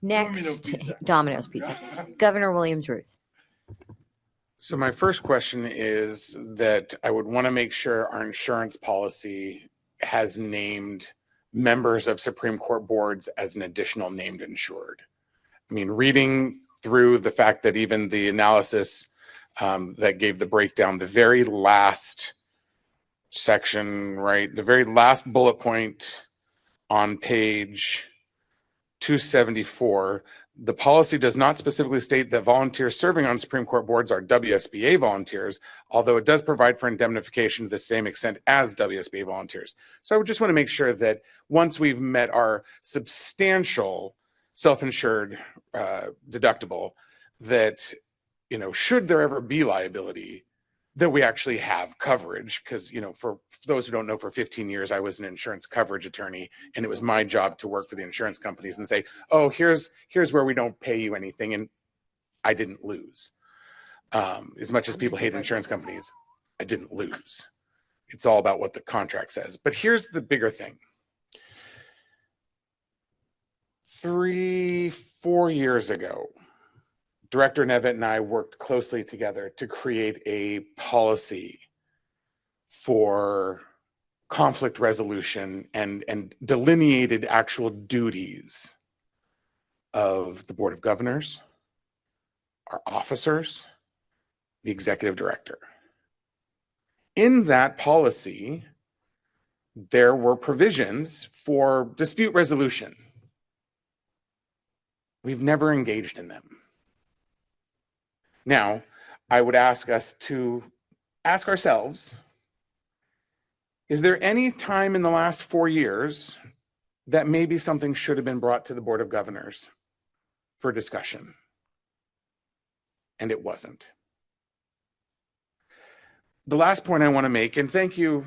Next, Domino's Pizza. Governor Williams-Ruth.
So my first question is that I would want to make sure our insurance policy has named members of Supreme Court boards as an additional named insured. I mean, reading through the fact that even the analysis that gave the breakdown, the very last section, right, the very last bullet point on page 274, the policy does not specifically state that volunteers serving on Supreme Court boards are WSBA volunteers, although it does provide for indemnification to the same extent as WSBA volunteers. So I would just want to make sure that once we've met our substantial self-insured deductible, that, you know, should there ever be liability, that we actually have coverage. Because, you know, for those who don't know, for 15 years I was an insurance coverage attorney, and it was my job to work for the insurance companies and say, oh, here's where we don't pay you anything, and I didn't lose. As much as people hate insurance companies, I didn't lose. It's all about what the contract says. But here's the bigger thing. 3-4 years ago, Director Nevitt and I worked closely together to create a policy for conflict resolution and delineated actual duties of the Board of Governors, our officers, the executive director. In that policy, there were provisions for dispute resolution. We've never engaged in them. Now, I would ask us to ask ourselves, is there any time in the last 4 years that maybe something should have been brought to the Board of Governors for discussion? And it wasn't. The last point I want to make, and thank you,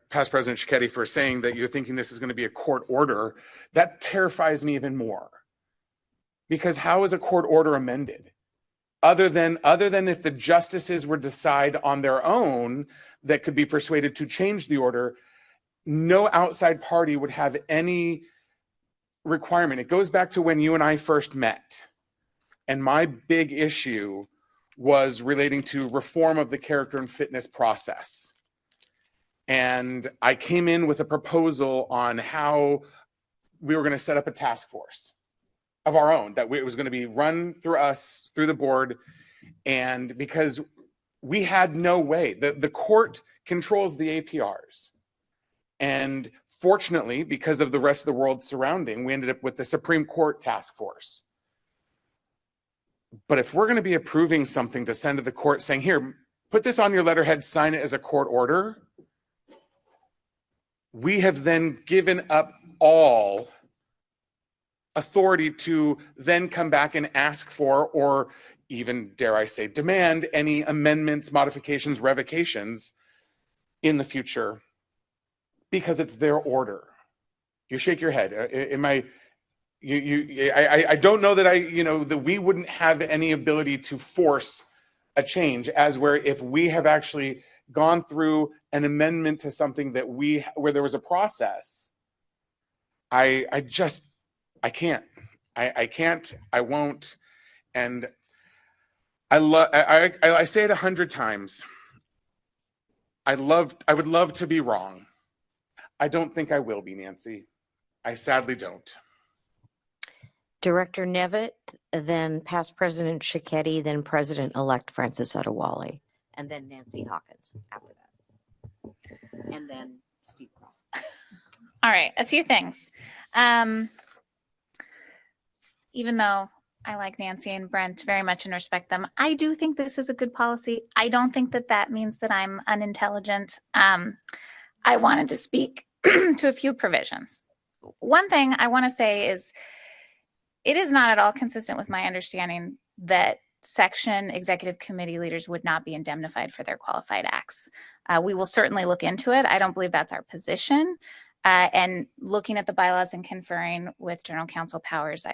Past President Schiketti, for saying that you're thinking this is going to be a court order. That terrifies me even more. Because how is a court order amended? Other than if the justices were decide on their own that could be persuaded to change the order, no outside party would have any requirement. It goes back to when you and I first met. And my big issue was relating to reform of the character and fitness process. And I came in with a proposal on how we were going to set up a task force of our own, that it was going to be run through us, through the board. And because we had no way, the court controls the APRs. And fortunately, because of the rest of the world surrounding, we ended up with the Supreme Court task force. But if we're going to be approving something to send to the court saying, here, put this on your letterhead, sign it as a court order, we have then given up all authority to then come back and ask for, or even, dare I say, demand any amendments, modifications, revocations in the future, because it's their order. You shake your head. Am I? I don't know that that we wouldn't have any ability to force a change, as where if we have actually gone through an amendment to something that where there was a process. I can't. I can't. I won't. And I say it 100 times. I would love to be wrong. I don't think I will be, Nancy. I sadly don't.
Director Nevitt, then past President Shichetti, then President-elect Francis Adewale, and then Nancy Hawkins after that. And then Steve Cross.
All right, a few things. Even though I like Nancy and Brent very much and respect them, I do think this is a good policy. I don't think that that means that I'm unintelligent. I wanted to speak to a few provisions. One thing I want to say is it is not at all consistent with my understanding that section executive committee leaders would not be indemnified for their qualified acts. We will certainly look into it. I don't believe that's our position. And looking at the bylaws and conferring with general counsel powers,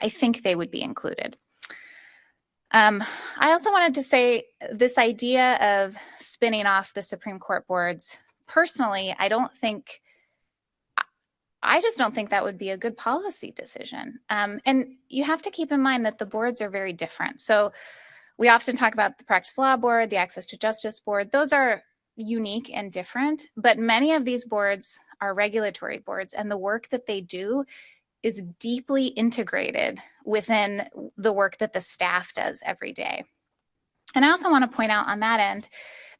I think they would be included. I also wanted to say this idea of spinning off the Supreme Court boards, personally, I just don't think that would be a good policy decision. And you have to keep in mind that the boards are very different. So we often talk about the Practice Law Board, the Access to Justice Board. Those are unique and different, but many of these boards are regulatory boards, and the work that they do is deeply integrated within the work that the staff does every day. And I also want to point out on that end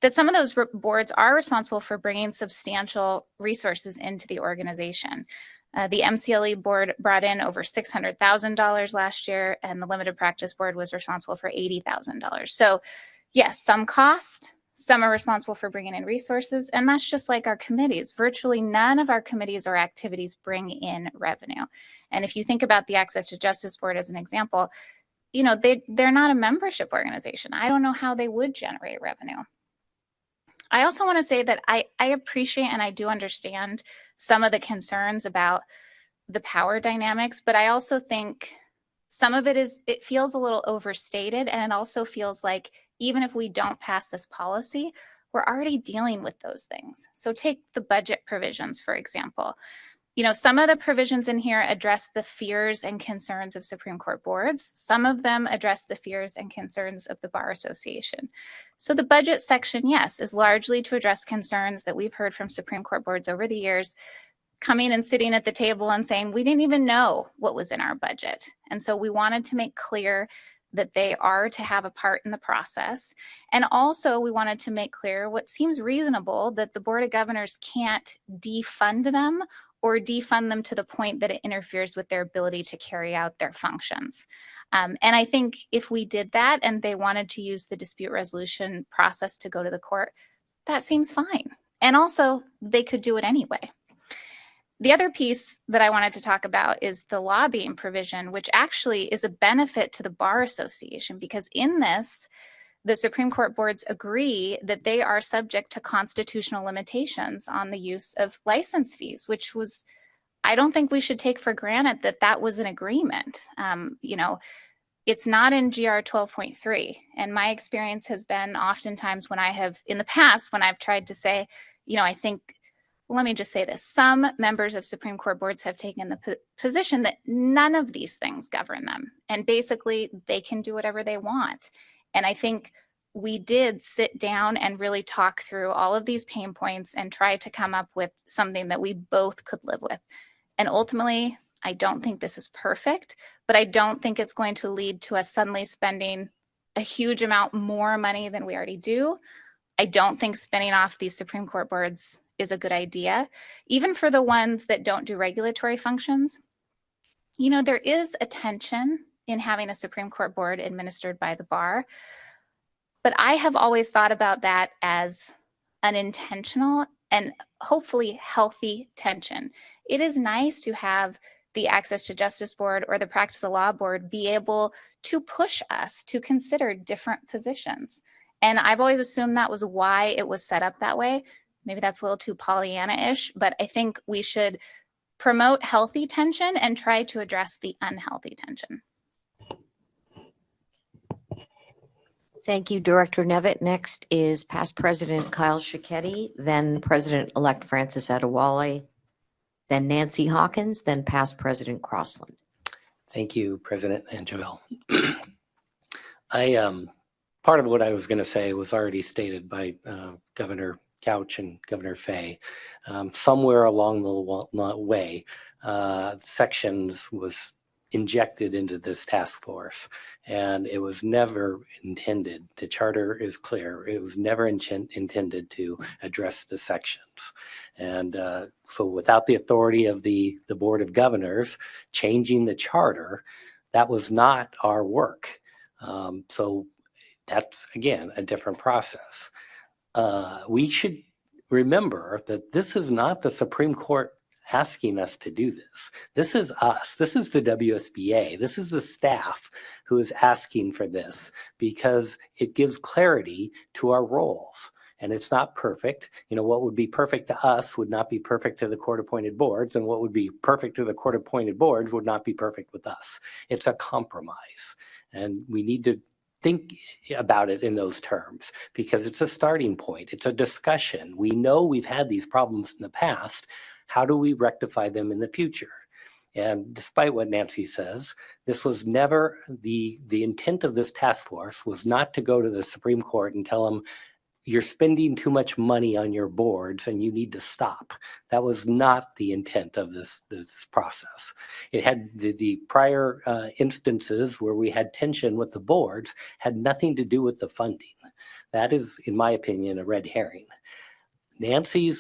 that some of those boards are responsible for bringing substantial resources into the organization. The MCLE board brought in over $600,000 last year, and the Limited Practice Board was responsible for $80,000. So yes, some cost, some are responsible for bringing in resources, and that's just like our committees. Virtually none of our committees or activities bring in revenue. And if you think about the Access to Justice Board as an example, they're not a membership organization. I don't know how they would generate revenue. I also want to say that I appreciate and I do understand some of the concerns about the power dynamics, but I also think some of it feels a little overstated, and it also feels like even if we don't pass this policy, we're already dealing with those things. So take the budget provisions, for example. Some of the provisions in here address the fears and concerns of Supreme Court boards. Some of them address the fears and concerns of the Bar Association. So the budget section, yes, is largely to address concerns that we've heard from Supreme Court boards over the years, coming and sitting at the table and saying, we didn't even know what was in our budget. And so we wanted to make clear that they are to have a part in the process. And also we wanted to make clear what seems reasonable, that the Board of Governors can't defund them or defund them to the point that it interferes with their ability to carry out their functions. And I think if we did that and they wanted to use the dispute resolution process to go to the court, that seems fine. And also they could do it anyway. The other piece that I wanted to talk about is the lobbying provision, which actually is a benefit to the Bar Association, because in this, the Supreme Court boards agree that they are subject to constitutional limitations on the use of license fees, which was, I don't think we should take for granted that that was an agreement. It's not in GR 12.3. And my experience has been oftentimes when I have, in the past, when I've tried to say, I think, let me just say this, some members of Supreme Court boards have taken the position that none of these things govern them. And basically, they can do whatever they want. And I think we did sit down and really talk through all of these pain points and try to come up with something that we both could live with. And ultimately, I don't think this is perfect, but I don't think it's going to lead to us suddenly spending a huge amount more money than we already do. I don't think spinning off these Supreme Court boards is a good idea, even for the ones that don't do regulatory functions. There is a tension in having a Supreme Court board administered by the bar, but I have always thought about that as an intentional and hopefully healthy tension. It is nice to have the Access to Justice Board or the Practice of Law Board be able to push us to consider different positions. And I've always assumed that was why it was set up that way. Maybe that's a little too Pollyanna-ish, but I think we should promote healthy tension and try to address the unhealthy tension.
Thank you, Director Nevitt. Next is past President Kyle Schicchetti, then President-elect Francis Adewale, then Nancy Hawkins, then past President Crossland.
Thank you, President Angeville. Part of what I was going to say was already stated by Governor Couch and Governor Fay. Somewhere along the way, sections was injected into this task force, and it was never intended. The charter is clear. It was never intended to address the sections. And so without the authority of the Board of Governors changing the charter, that was not our work. So that's, again, a different process. We should remember that this is not the Supreme Court asking us to do this. This is us. This is the WSBA. This is the staff who is asking for this because it gives clarity to our roles. And it's not perfect. You know, what would be perfect to us would not be perfect to the court-appointed boards, and what would be perfect to the court-appointed boards would not be perfect with us. It's a compromise, and we need to think about it in those terms because it's a starting point. It's a discussion. We know we've had these problems in the past. How do we rectify them in the future? And despite what Nancy says, this was never the intent of this task force was not to go to the Supreme Court and tell them, you're spending too much money on your boards and you need to stop. That was not the intent of this process. It had the prior instances where we had tension with the boards had nothing to do with the funding. That is, in my opinion, a red herring. Nancy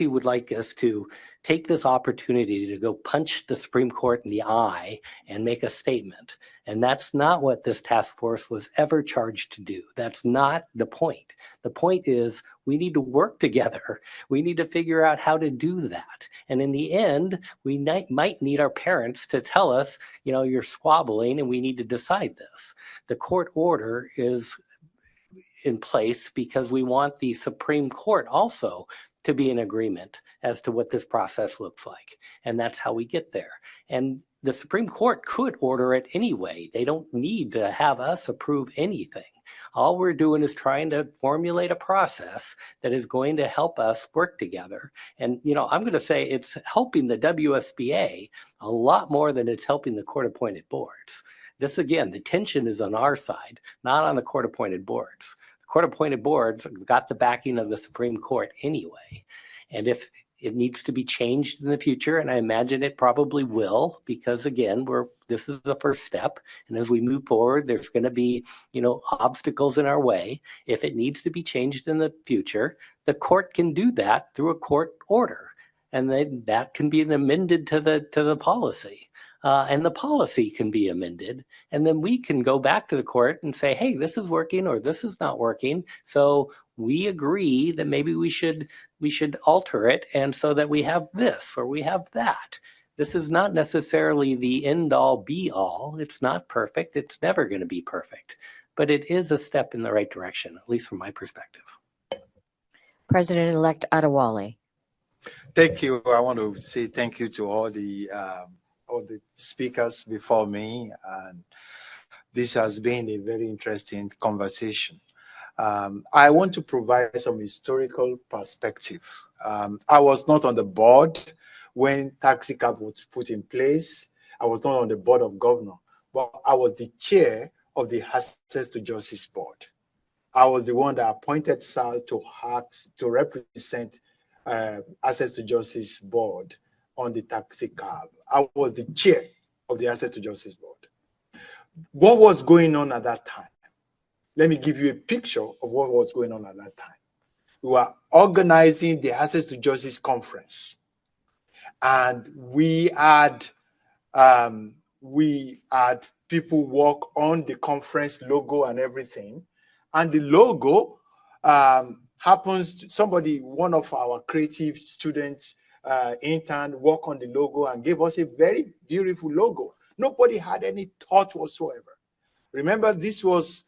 would like us to take this opportunity to go punch the Supreme Court in the eye and make a statement. And that's not what this task force was ever charged to do. That's not the point. The point is we need to work together. We need to figure out how to do that. And in the end, we might need our parents to tell us, you know, you're squabbling and we need to decide this. The court order is in place because we want the Supreme Court also to be in agreement as to what this process looks like. And that's how we get there. And the Supreme Court could order it anyway. They don't need to have us approve anything. All we're doing is trying to formulate a process that is going to help us work together. And, you know, I'm going to say it's helping the WSBA a lot more than it's helping the court-appointed boards. This, again, the tension is on our side, not on the court-appointed boards. Court-appointed boards got the backing of the Supreme Court anyway. And if it needs to be changed in the future, and I imagine it probably will, because again, this is the first step. And as we move forward, there's going to be, you know, obstacles in our way. If it needs to be changed in the future, the court can do that through a court order. And then that can be amended to the policy. And the policy can be amended, and then we can go back to the court and say, hey, this is working or this is not working. So we agree that maybe we should alter it, and so that we have this or we have that. This is not necessarily the end all be all. It's not perfect. It's never going to be perfect, but it is a step in the right direction, at least from my perspective.
President-elect Adewale.
Thank you. I want to say thank you to all the speakers before me, and this has been a very interesting conversation. I want to provide some historical perspective. I was not on the board when TAXICAB was put in place. I was not on the board of governors, but I was the chair of the Access to Justice Board. I was the one that appointed Sal to represent Access to Justice Board on the TAXICAB. I was the chair of the Access to Justice Board. What was going on at that time? Let me give you a picture of what was going on at that time. We were organizing the Access to Justice Conference, and we had people work on the conference logo and everything. And the logo happens to one of our creative students intern work on the logo and gave us a very beautiful logo. Nobody had any thought whatsoever. Remember, this was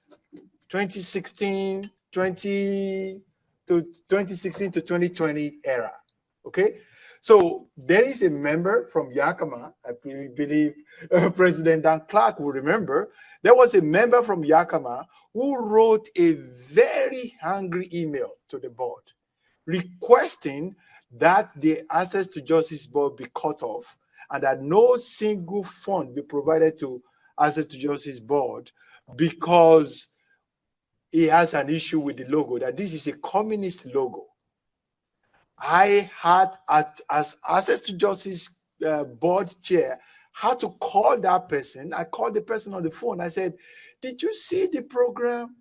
2016 to 2020 era. Okay, so there is a member from Yakima. I believe President Dan Clark will remember. There was a member from Yakima who wrote a very angry email to the board requesting that the Access to Justice Board be cut off and that no single fund be provided to Access to Justice Board because he has an issue with the logo, that this is a communist logo. I had, as Access to Justice Board chair, had to call that person. I called the person on the phone. I said, did you see the program?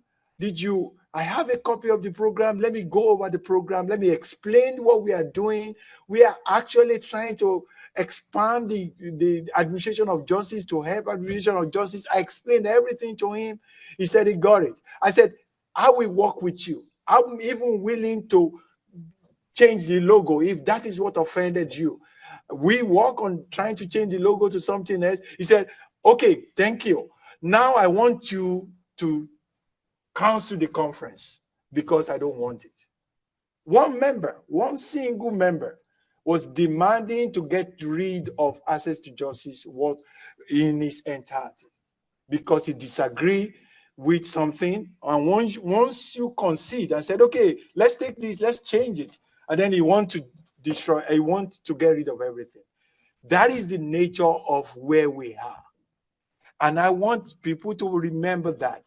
I have a copy of the program. Let me go over the program. Let me explain what we are doing. We are actually trying to expand the administration of justice to help administration of justice. I explained everything to him. He said he got it. I said, I will work with you. I'm even willing to change the logo if that is what offended you. We work on trying to change the logo to something else. He said, okay, thank you. Now I want you to cancel the conference because I don't want it. One single member was demanding to get rid of Access to Justice in its entirety because he disagreed with something. And once you concede and said, okay, let's take this, let's change it, and then he wants to destroy, he wants to get rid of everything. That is the nature of where we are. And I want people to remember that.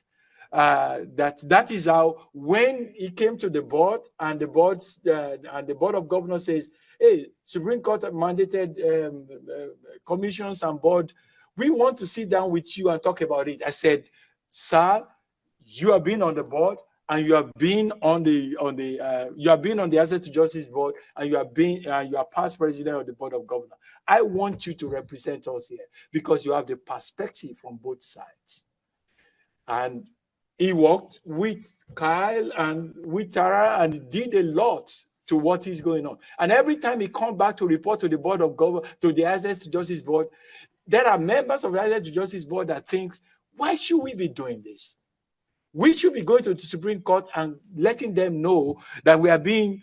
That is how, when he came to the board and the board of governors says, hey, Supreme Court mandated commissions and board, we want to sit down with you and talk about it. I said, sir, you have been on the board and you have been on the Access to Justice Board, and you are past president of the Board of Governors. I want you to represent us here because you have the perspective from both sides. And he worked with Kyle and with Tara and did a lot to what is going on. And every time he comes back to report to the Board of Governors, to the Access to Justice Board, there are members of the Access to Justice Board that thinks, why should we be doing this? We should be going to the Supreme Court and letting them know that we are being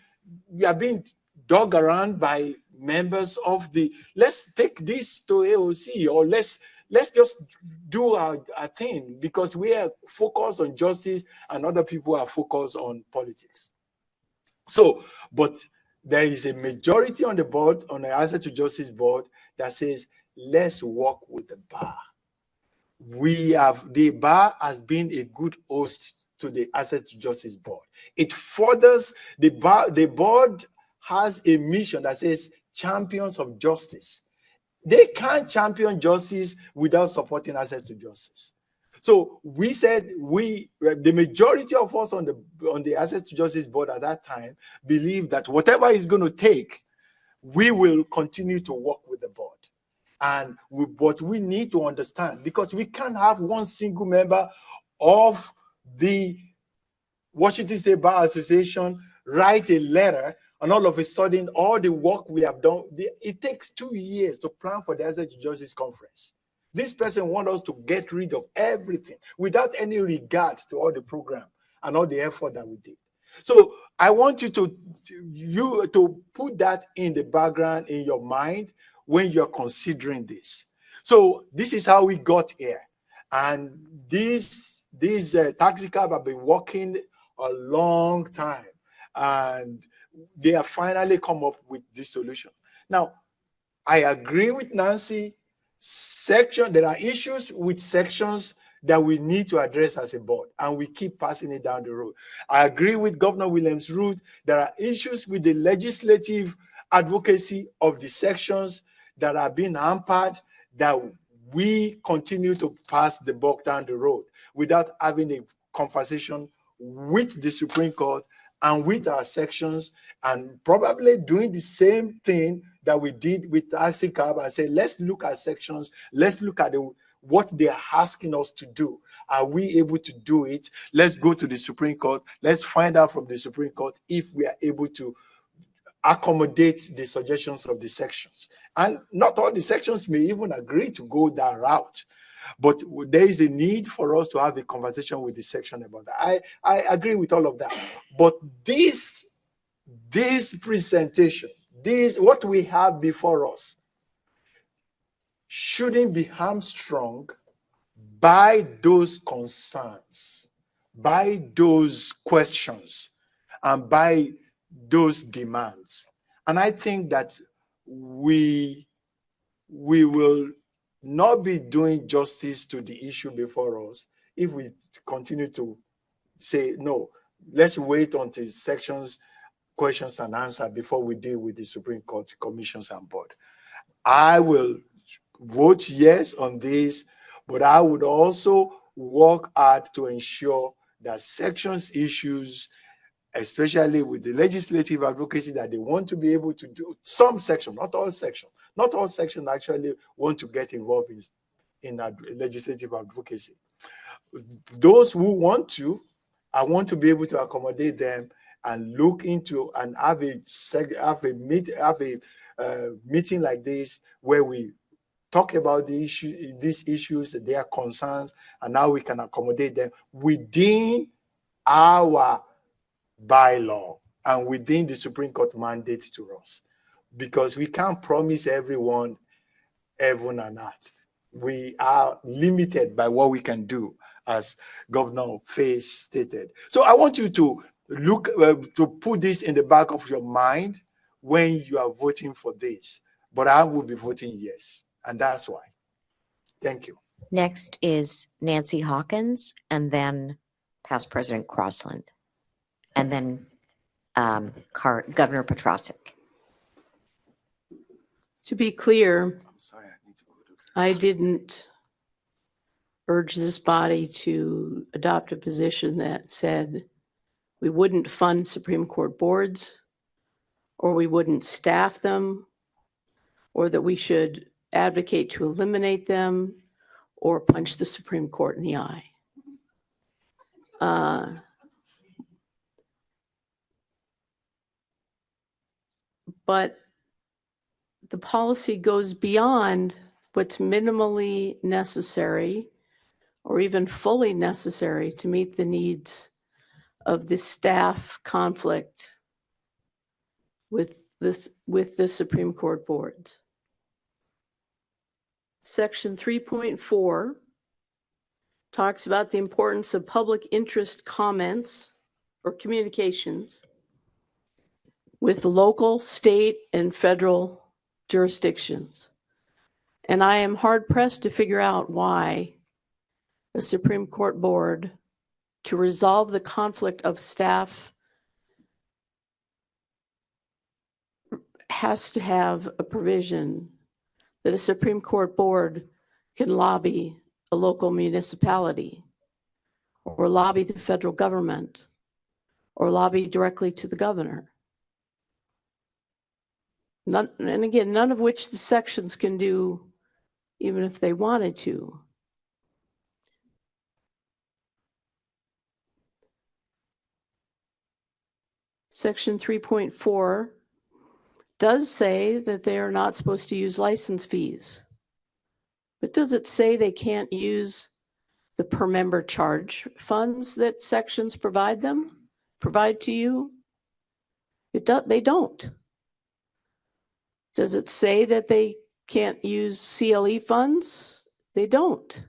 dug around by members of the, let's take this to AOC, or let's just do our thing, because we are focused on justice and other people are focused on politics. So, but there is a majority on the board, on the Access to Justice Board, that says, let's work with the bar. The bar has been a good host to the Access to Justice Board. It furthers the board has a mission that says champions of justice. They can't champion justice without supporting access to justice. So we said, the majority of us on the Access to Justice Board at that time believe that whatever it's going to take, we will continue to work with the board. And what we need to understand, because we can't have one single member of the Washington State Bar Association write a letter, and all of a sudden, all the work we have done, it takes 2 years to plan for the Access to Justice Conference. This person wants us to get rid of everything without any regard to all the program and all the effort that we did. So I want you to put that in the background in your mind when you're considering this. So this is how we got here. And these TAXICAB have been working a long time, and they have finally come up with this solution. Now, I agree with Nancy. There are issues with sections that we need to address as a board, and we keep passing it down the road. I agree with Governor Williams-Root. There are issues with the legislative advocacy of the sections that are being hampered, that we continue to pass the buck down the road without having a conversation with the Supreme Court and with our sections, and probably doing the same thing that we did with TAXICAB and say, let's look at sections, let's look at what they're asking us to do. Are we able to do it? Let's go to the Supreme Court. Let's find out from the Supreme Court if we are able to accommodate the suggestions of the sections. And not all the sections may even agree to go that route. But there is a need for us to have a conversation with the section about that. I agree with all of that. But this presentation, what we have before us, shouldn't be hamstrung by those concerns, by those questions, and by those demands. And I think that we will not be doing justice to the issue before us if we continue to say, no, let's wait until sections, questions and answers before we deal with the Supreme Court commissions and board. I will vote yes on this, but I would also work hard to ensure that sections issues, especially with the legislative advocacy that they want to be able to do, some section, not all sections actually want to get involved in legislative advocacy. Those who want to, I want to be able to accommodate them and look into and have a meeting like this where we talk about these issues, their concerns, and how we can accommodate them within our bylaw and within the Supreme Court mandate to us. Because we can't promise everyone heaven and earth. We are limited by what we can do, as Governor Faye stated. So I want you to look to put this in the back of your mind when you are voting for this. But I will be voting yes, and that's why. Thank you.
Next is Nancy Hawkins, and then past President Crossland, and then Governor Petrosic.
To be clear, I didn't urge this body to adopt a position that said we wouldn't fund Supreme Court boards, or we wouldn't staff them, or that we should advocate to eliminate them, or punch the Supreme Court in the eye. But the policy goes beyond what's minimally necessary or even fully necessary to meet the needs of the staff conflict with the Supreme Court boards. Section 3.4 talks about the importance of public interest comments or communications with local, state, and federal jurisdictions. And I am hard-pressed to figure out why a Supreme Court board, to resolve the conflict of staff, has to have a provision that a Supreme Court board can lobby a local municipality, or lobby the federal government, or lobby directly to the governor. And again, none of which the sections can do, even if they wanted to. Section 3.4 does say that they are not supposed to use license fees. But does it say they can't use the per member charge funds that sections provide to you? They don't. Does it say that they can't use CLE funds? They don't.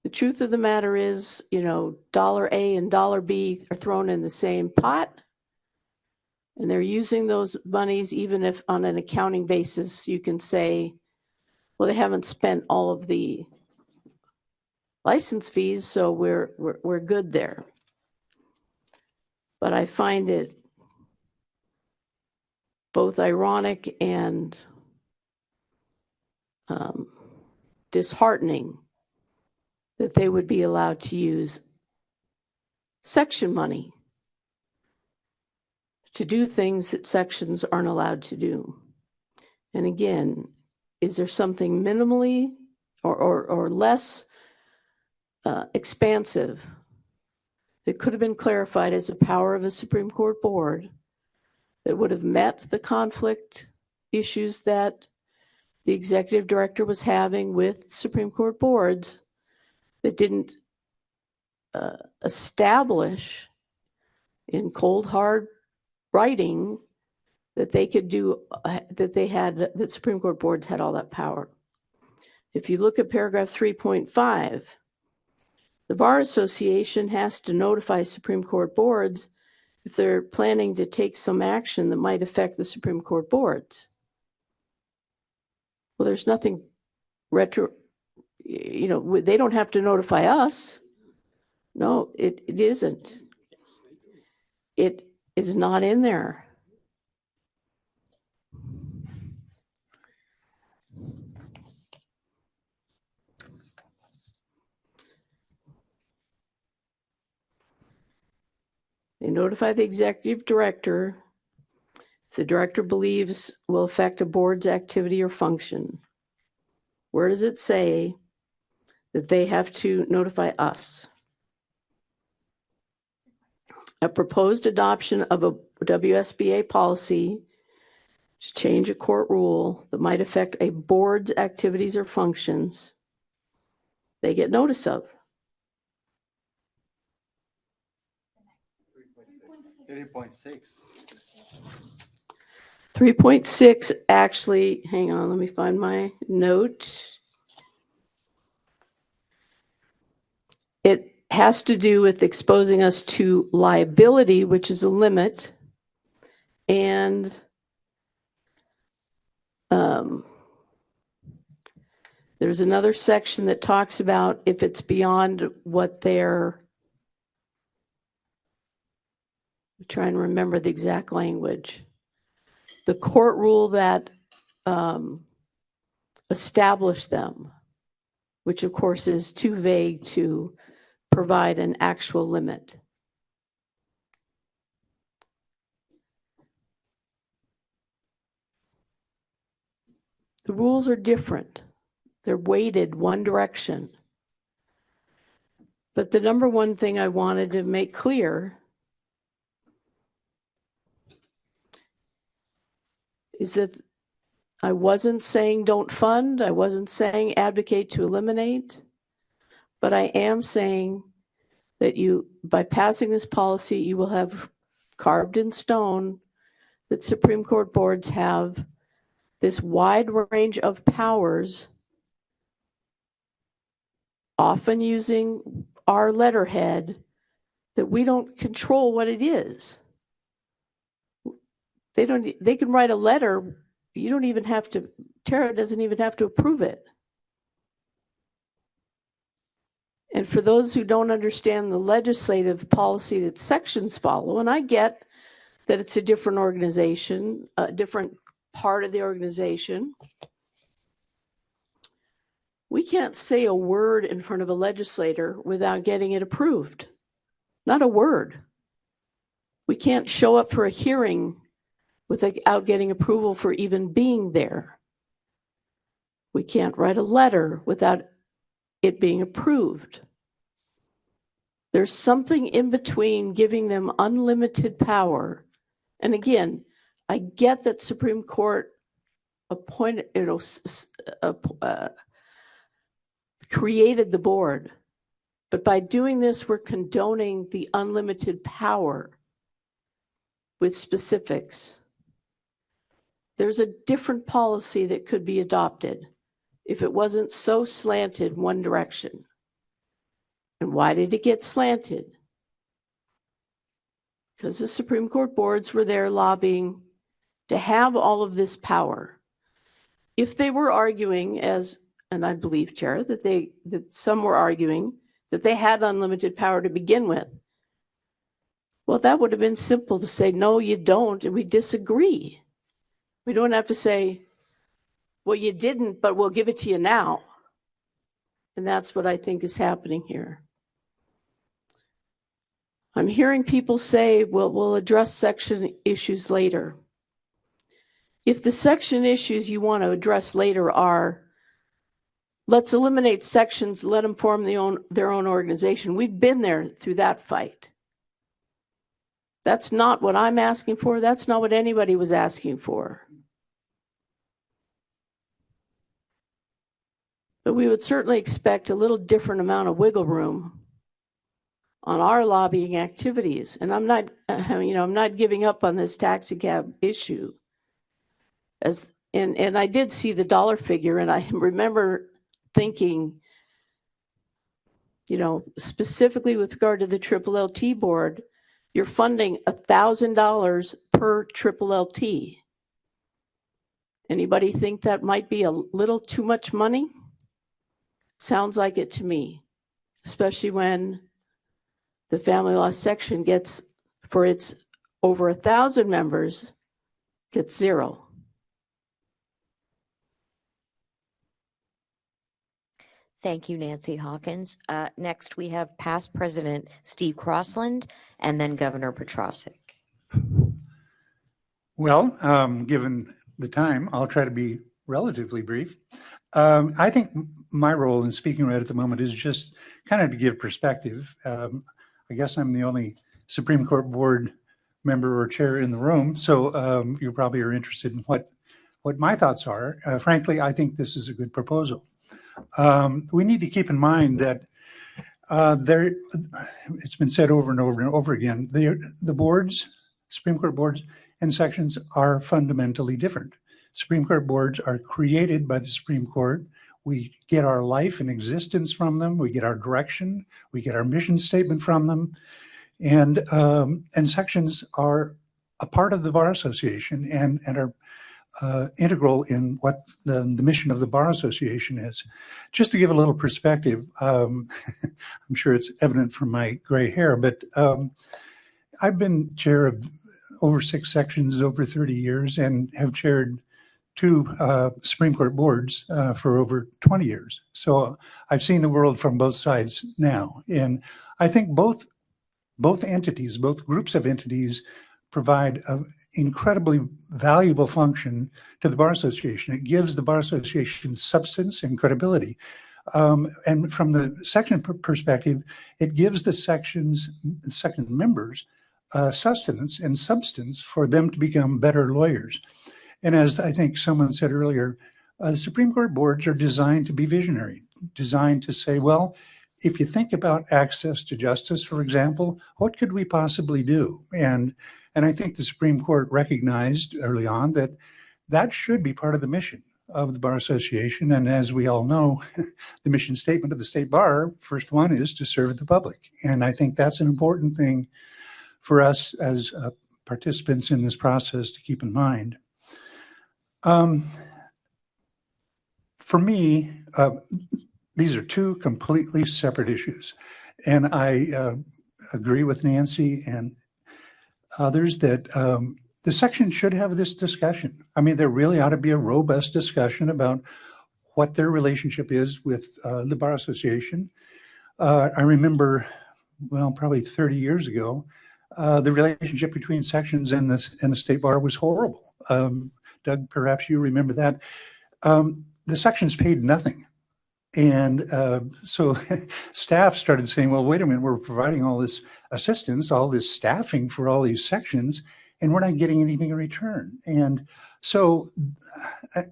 The truth of the matter is, dollar A and dollar B are thrown in the same pot, and they're using those monies, even if on an accounting basis you can say, well, they haven't spent all of the license fees, so we're good there. But I find it both ironic and disheartening that they would be allowed to use section money to do things that sections aren't allowed to do. And again, is there something minimally or less expansive that could have been clarified as a power of a Supreme Court board that would have met the conflict issues that the executive director was having with Supreme Court boards, that didn't establish in cold hard writing that they could do, that Supreme Court boards had all that power. If you look at paragraph 3.5, the Bar Association has to notify Supreme Court boards if they're planning to take some action that might affect the Supreme Court boards. Well, there's nothing they don't have to notify us. No, it isn't. It is not in there. They notify the executive director if the director believes will affect a board's activity or function. Where does it say that they have to notify us? A proposed adoption of a WSBA policy to change a court rule that might affect a board's activities or functions, they get notice of.
3.6.
3.6 actually, hang on, let me find my note. It has to do with exposing us to liability, which is a limit, and there's another section that talks about if it's beyond what they're, I'm trying to remember the exact language. The court rule that established them, which of course is too vague to provide an actual limit. The rules are different. They're weighted one direction. But the number one thing I wanted to make clear is that I wasn't saying don't fund. I wasn't saying advocate to eliminate. But I am saying that by passing this policy, you will have carved in stone that Supreme Court boards have this wide range of powers, often using our letterhead, that we don't control what it is. They can write a letter. You don't even have to, Tara doesn't even have to approve it. And for those who don't understand the legislative policy that sections follow, and I get that it's a different organization, a different part of the organization, we can't say a word in front of a legislator without getting it approved. Not a word. We can't show up for a hearing without getting approval for even being there. We can't write a letter without it being approved. There's something in between giving them unlimited power. And again, I get that Supreme Court appointed, created the board, but by doing this, we're condoning the unlimited power with specifics. There's a different policy that could be adopted if it wasn't so slanted one direction. And why did it get slanted? Because the Supreme Court boards were there lobbying to have all of this power. If they were arguing, and I believe, Chair, that some were arguing that they had unlimited power to begin with, well, that would have been simple to say, no, you don't, and we disagree. We don't have to say, well, you didn't, but we'll give it to you now. And that's what I think is happening here. I'm hearing people say, well, we'll address section issues later. If the section issues you want to address later are, let's eliminate sections, let them form their own organization. We've been there through that fight. That's not what I'm asking for. That's not what anybody was asking for. But we would certainly expect a little different amount of wiggle room on our lobbying activities. And I'm not, I'm not giving up on this TAXICAB issue. And I did see the dollar figure, and I remember thinking, specifically with regard to the Triple LT board, you're funding $1,000 per Triple LT. Anybody think that might be a little too much money? Sounds like it to me, especially when the family law section gets, for its over 1,000 members, gets zero.
Thank you, Nancy Hawkins. Next, we have past President Steve Crossland and then Governor Petrosic.
Well, given the time, I'll try to be relatively brief. I think my role in speaking right at the moment is just kind of to give perspective. I guess I'm the only Supreme Court board member or chair in the room, so you probably are interested in what my thoughts are. Frankly, I think this is a good proposal. We need to keep in mind that it's been said over and over and over again, the boards, Supreme Court boards and sections are fundamentally different. Supreme Court boards are created by the Supreme Court. We get our life and existence from them. We get our direction. We get our mission statement from them. And sections are a part of the Bar Association and are integral in what the mission of the Bar Association is. Just to give a little perspective, I'm sure it's evident from my gray hair, but I've been chair of over 6 sections over 30 years and have chaired 2 Supreme Court boards for over 20 years. So I've seen the world from both sides now. And I think both entities, both groups of entities provide an incredibly valuable function to the Bar Association. It gives the Bar Association substance and credibility. And from the section perspective, it gives the section members sustenance and substance for them to become better lawyers. And as I think someone said earlier, the Supreme Court boards are designed to be visionary, designed to say, well, if you think about access to justice, for example, what could we possibly do? And I think the Supreme Court recognized early on that that should be part of the mission of the Bar Association. And as we all know, the mission statement of the State Bar, first one is to serve the public. And I think that's an important thing for us as participants in this process to keep in mind. For me, these are 2 completely separate issues. And I agree with Nancy and others that the section should have this discussion. I mean, there really ought to be a robust discussion about what their relationship is with the Bar Association. I remember, well, probably 30 years ago, the relationship between sections and the State Bar was horrible. Doug, perhaps you remember that. The sections paid nothing. And so staff started saying, well, wait a minute, we're providing all this assistance, all this staffing for all these sections, and we're not getting anything in return. And so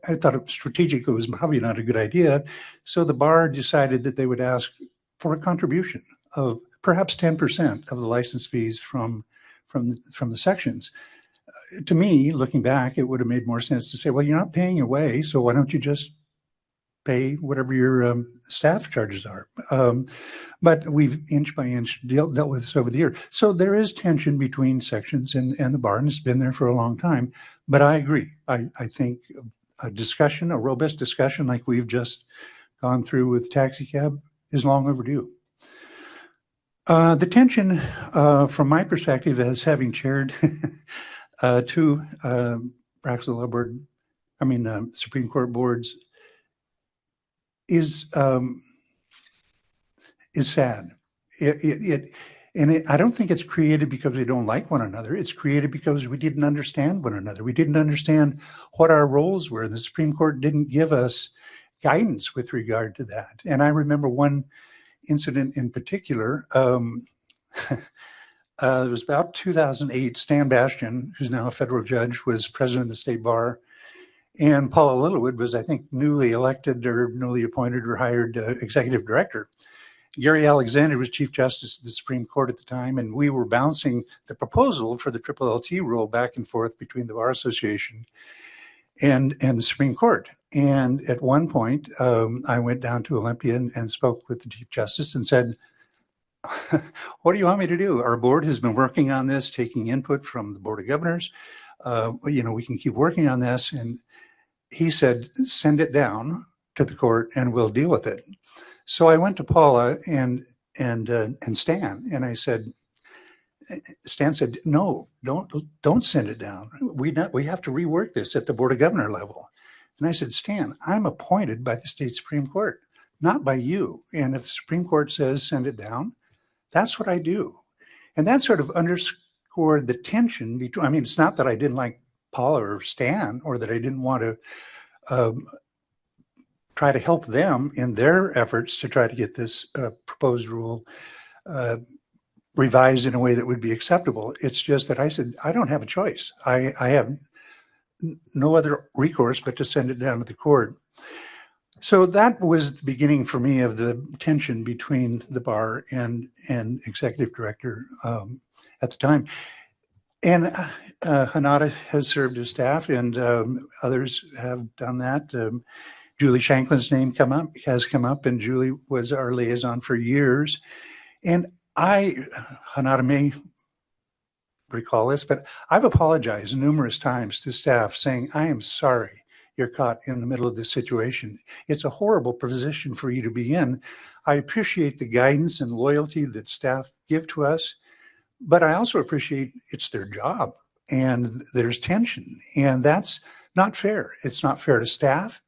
I thought it strategically was probably not a good idea. So the bar decided that they would ask for a contribution of perhaps 10% of the license fees from the sections. To me, looking back, it would have made more sense to say, well, you're not paying your way, so why don't you just pay whatever your staff charges are. But we've inch by inch dealt with this over the year. So there is tension between sections and the bar, and it's been there for a long time. But I agree. I think a discussion, a robust discussion like we've just gone through with TAXICAB is long overdue. The tension from my perspective as having chaired 2 practice law board, Supreme Court boards is sad. I don't think it's created because we don't like one another. It's created because we didn't understand one another. We didn't understand what our roles were. The Supreme Court didn't give us guidance with regard to that. And I remember one incident in particular. It was about 2008. Stan Bastian, who's now a federal judge, was president of the state bar. And Paula Littlewood was, I think, newly elected or newly appointed or hired executive director. Gary Alexander was Chief Justice of the Supreme Court at the time, and we were bouncing the proposal for the triple LT rule back and forth between the Bar Association and the Supreme Court. And at one point, I went down to Olympia and spoke with the Chief Justice and said, what do you want me to do? Our board has been working on this, taking input from the Board of Governors. We can keep working on this. And he said, send it down to the court and we'll deal with it. So I went to Paula and Stan, and I said, Stan said, no, don't send it down. We have to rework this at the Board of Governor level. And I said, Stan, I'm appointed by the state Supreme Court, not by you. And if the Supreme Court says send it down, that's what I do. And that sort of underscored the tension between, I mean, it's not that I didn't like Paula or Stan or that I didn't want to try to help them in their efforts to try to get this proposed rule revised in a way that would be acceptable. It's just that I said, I don't have a choice. I have no other recourse but to send it down to the court. So that was the beginning for me of the tension between the bar and executive director at the time. And Hanada has served as staff, and others have done that. Julie Shanklin's name has come up, and Julie was our liaison for years. And Hanada may recall this, but I've apologized numerous times to staff saying, I am sorry you're caught in the middle of this situation. It's a horrible position for you to be in. I appreciate the guidance and loyalty that staff give to us, but I also appreciate it's their job and there's tension, and that's not fair. It's not fair to staff,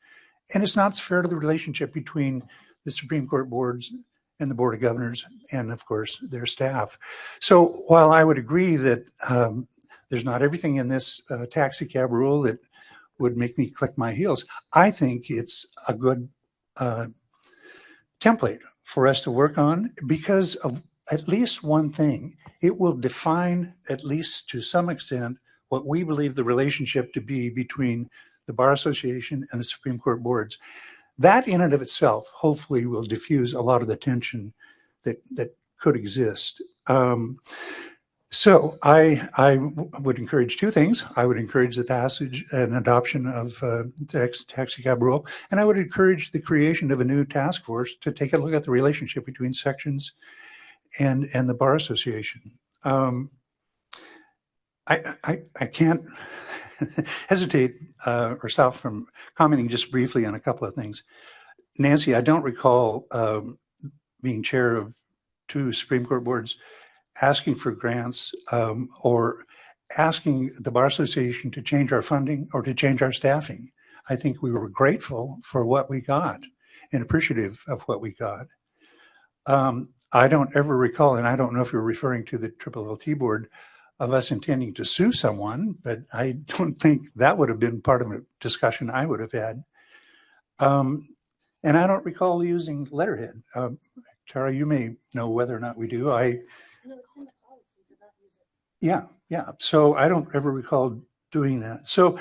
and it's not fair to the relationship between the Supreme Court boards and the Board of Governors and, of course, their staff. So while I would agree that there's not everything in this TAXICAB rule that would make me click my heels, I think it's a good template for us to work on because of at least one thing. It will define, at least to some extent, what we believe the relationship to be between the Bar Association and the Supreme Court boards. That in and of itself, hopefully, will diffuse a lot of the tension that could exist. So I would encourage two things. I would encourage the passage and adoption of the TAXICAB rule, and I would encourage the creation of a new task force to take a look at the relationship between sections and the Bar Association. I can't hesitate or stop from commenting just briefly on a couple of things. Nancy, I don't recall being chair of two Supreme Court boards asking for grants or asking the Bar Association to change our funding or to change our staffing. I think we were grateful for what we got and appreciative of what we got. I don't ever recall, and I don't know if you're referring to the Triple LT board, of us intending to sue someone, but I don't think that would have been part of a discussion I would have had. And I don't recall using letterhead. Tara, you may know whether or not we do. Yeah. So I don't ever recall doing that. So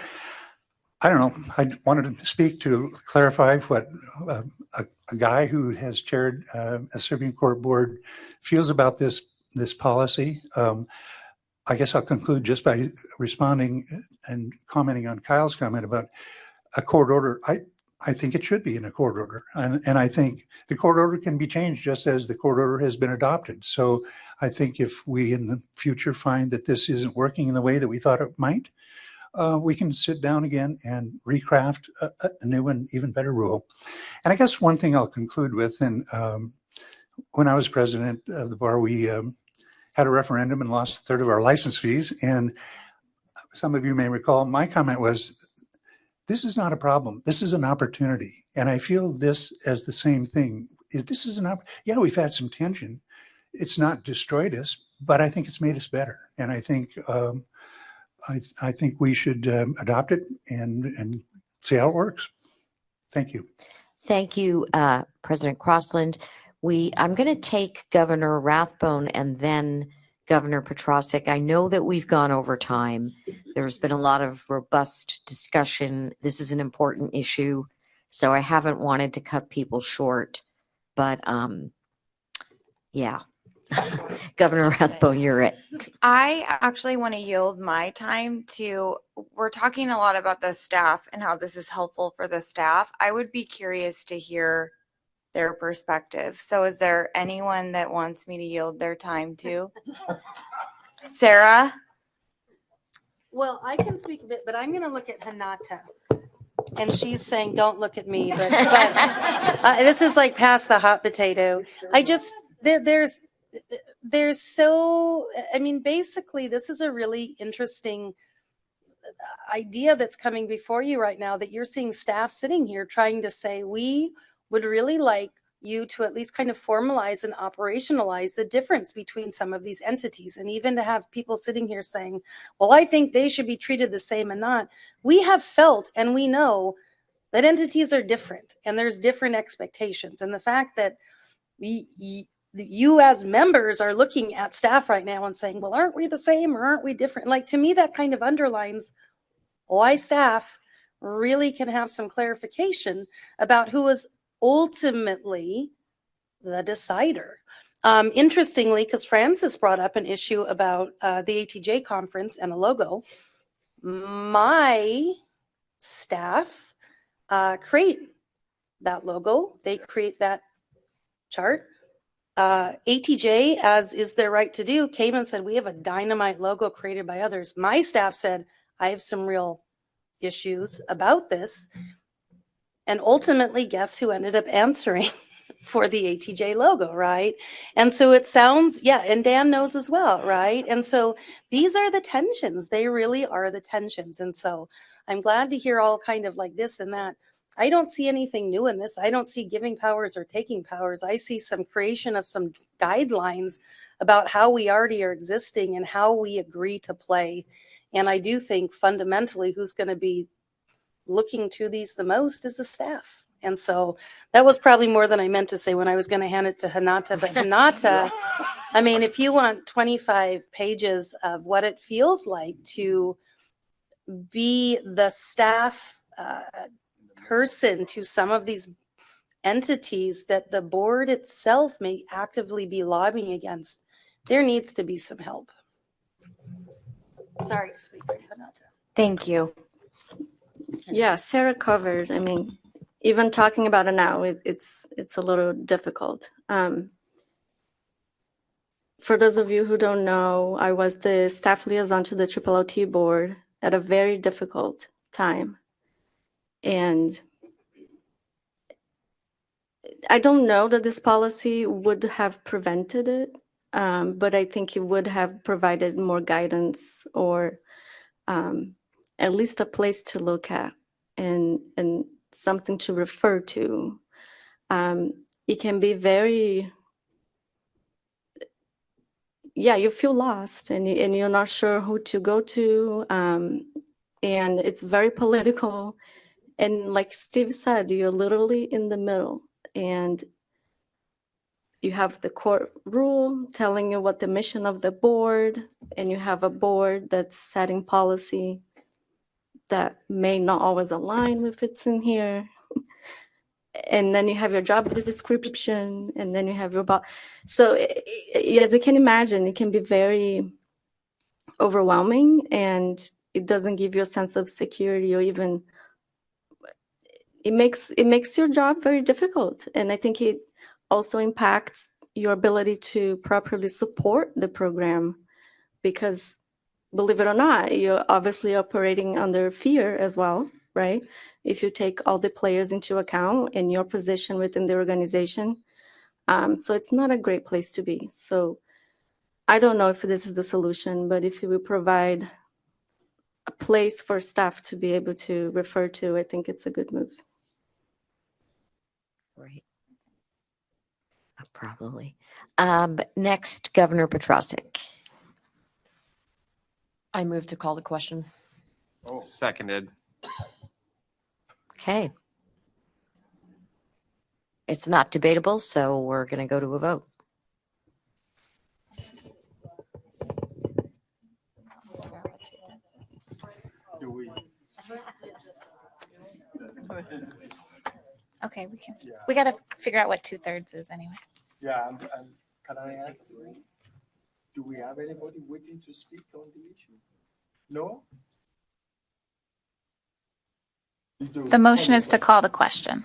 I don't know. I wanted to speak to clarify what a guy who has chaired a Supreme Court board feels about this policy. I guess I'll conclude just by responding and commenting on Kyle's comment about a court order. I think it should be in a court order. And I think the court order can be changed just as the court order has been adopted. So I think if we in the future find that this isn't working in the way that we thought it might, we can sit down again and recraft a new and even better rule. And I guess one thing I'll conclude with, and when I was president of the bar, we had a referendum and lost a third of our license fees. And some of you may recall my comment was, this is not a problem. This is an opportunity. And I feel this as the same thing. This is yeah, we've had some tension. It's not destroyed us, but I think it's made us better. And I think I think we should adopt it and see how it works. Thank you.
Thank you, President Crossland. I'm going to take Governor Rathbone and then Governor Petrosic. I know that we've gone over time. There's been a lot of robust discussion. This is an important issue, so I haven't wanted to cut people short. But yeah, Governor Rathbone, you're it.
I actually want to yield my time to, we're talking a lot about the staff and how this is helpful for the staff. I would be curious to hear their perspective. So is there anyone that wants me to yield their time to? Sarah?
Well, I can speak a bit, but I'm going to look at Hanata. And she's saying, don't look at me. But this is like past the hot potato. I just, there's so, I mean, basically, this is a really interesting idea that's coming before you right now, that you're seeing staff sitting here trying to say, we would really like you to at least kind of formalize and operationalize the difference between some of these entities. And even to have people sitting here saying, well, I think they should be treated the same and not. We have felt and we know that entities are different and there's different expectations. And the fact that you as members are looking at staff right now and saying, well, aren't we the same or aren't we different? Like, to me, that kind of underlines why staff really can have some clarification about who is ultimately the decider. Interestingly, because Francis brought up an issue about the ATJ conference and a logo, my staff create that logo. They create that chart. ATJ, as is their right to do, came and said, we have a dynamite logo created by others. My staff said, I have some real issues about this. And ultimately, guess who ended up answering for the ATJ logo, right? And so it sounds, yeah, and Dan knows as well, right? And so these are the tensions. They really are the tensions. And so I'm glad to hear all kind of like this and that. I don't see anything new in this. I don't see giving powers or taking powers. I see some creation of some guidelines about how we already are existing and how we agree to play. And I do think fundamentally who's going to be looking to these the most is the staff. And so that was probably more than I meant to say when I was going to hand it to Hanata. But Hanata, I mean, if you want 25 pages of what it feels like to be the staff person to some of these entities that the board itself may actively be lobbying against, there needs to be some help. Sorry to speak for you, Hanata.
Thank you.
Yeah, Sarah covered. I mean, even talking about it now, it's a little difficult. For those of you who don't know, I was the staff liaison to the LLT board at a very difficult time. And I don't know that this policy would have prevented it, but I think it would have provided more guidance or at least a place to look at and something to refer to. It can be very, yeah, you feel lost and you're not sure who to go to. And it's very political. And like Steve said, you're literally in the middle. And you have the court rule telling you what the mission of the board, and you have a board that's setting policy that may not always align with what's in here. And then you have your job description, and then you have your boss. So as you can imagine, it can be very overwhelming, and it doesn't give you a sense of security, or even it makes your job very difficult. And I think it also impacts your ability to properly support the program, because believe it or not, you're obviously operating under fear as well, right? If you take all the players into account and your position within the organization. So it's not a great place to be. So I don't know if this is the solution, but if it will provide a place for staff to be able to refer to, I think it's a good move.
Right. Probably. Next, Governor Petrosic.
I move to call the question.
Seconded.
Okay. It's not debatable, so we're going to go to a vote.
Do we?
Okay, we can.
Yeah.
We got to figure out what 2/3 is anyway.
Yeah, and can I ask you, do we have anybody waiting to speak on the issue? No?
The motion is to call the question.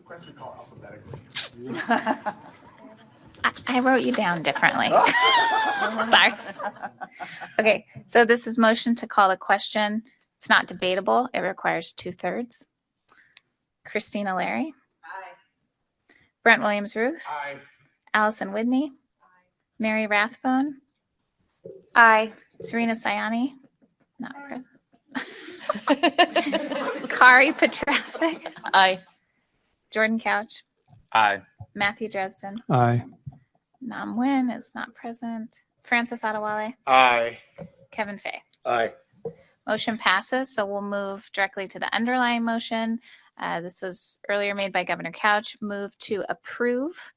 Question call alphabetically.
I wrote you down differently. Sorry. Okay, so this is motion to call the question. It's not debatable. It requires 2/3. Christina Larry. Aye. Brent Williams Ruth.
Aye.
Allison Whitney. Aye. Mary Rathbone.
Aye.
Serena Sayani. Not present. Kari Petrasic.
Aye.
Jordan Couch.
Aye.
Matthew Dresden.
Aye.
Nam Nguyen is not present. Francis Adewale.
Aye.
Kevin Fay.
Aye.
Motion passes, so we'll move directly to the underlying motion. This was earlier made by Governor Couch. Move to approve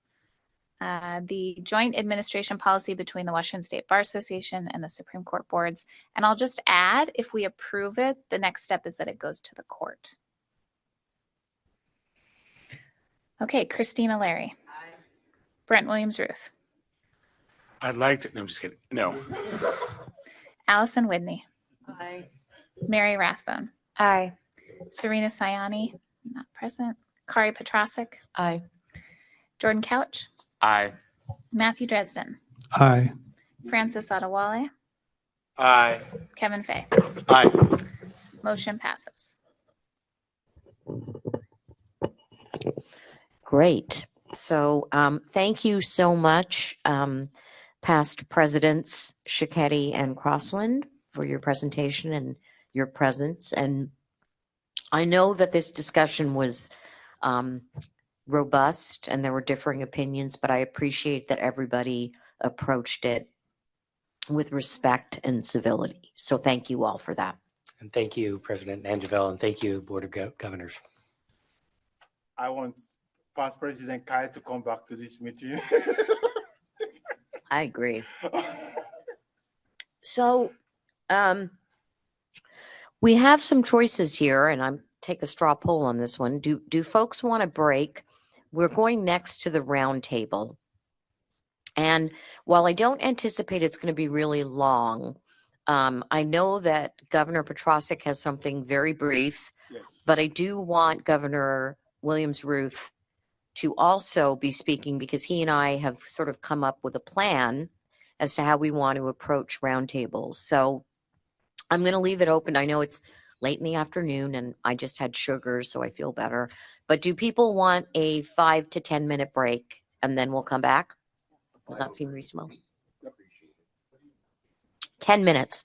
the joint administration policy between the Washington State Bar Association and the Supreme Court boards. And I'll just add, if we approve it, the next step is that it goes to the court. Okay, Christina Larry. Aye. Brent Williams Ruth.
I'd like to, no, I'm just kidding. No.
Allison Whitney.
Aye.
Mary Rathbone.
Aye.
Serena Sayani, not present. Kari Petrasic.
Aye.
Jordan Couch.
Aye.
Matthew Dresden.
Aye.
Francis Adewale.
Aye.
Kevin Fay.
Aye.
Motion passes.
Great. So thank you so much, past presidents Shichetti and Crossland, for your presentation and your presence. And I know that this discussion was robust and there were differing opinions, but I appreciate that everybody approached it with respect and civility. So thank you all for that.
And thank you, President Angeville, and thank you, Board of Governors.
I want past President Kai to come back to this meeting.
I agree. So we have some choices here, and I'm take a straw poll on this one. Do folks want a break? We're going next to the round table. And while I don't anticipate it's going to be really long, I know that Governor Petrasic has something very brief,
Yes.
but I do want Governor Williams Ruth to also be speaking, because he and I have sort of come up with a plan as to how we want to approach roundtables. So I'm going to leave it open. I know it's late in the afternoon and I just had sugar, so I feel better. But do people want a 5 to 10 minute break and then we'll come back? Does that seem reasonable? 10 minutes.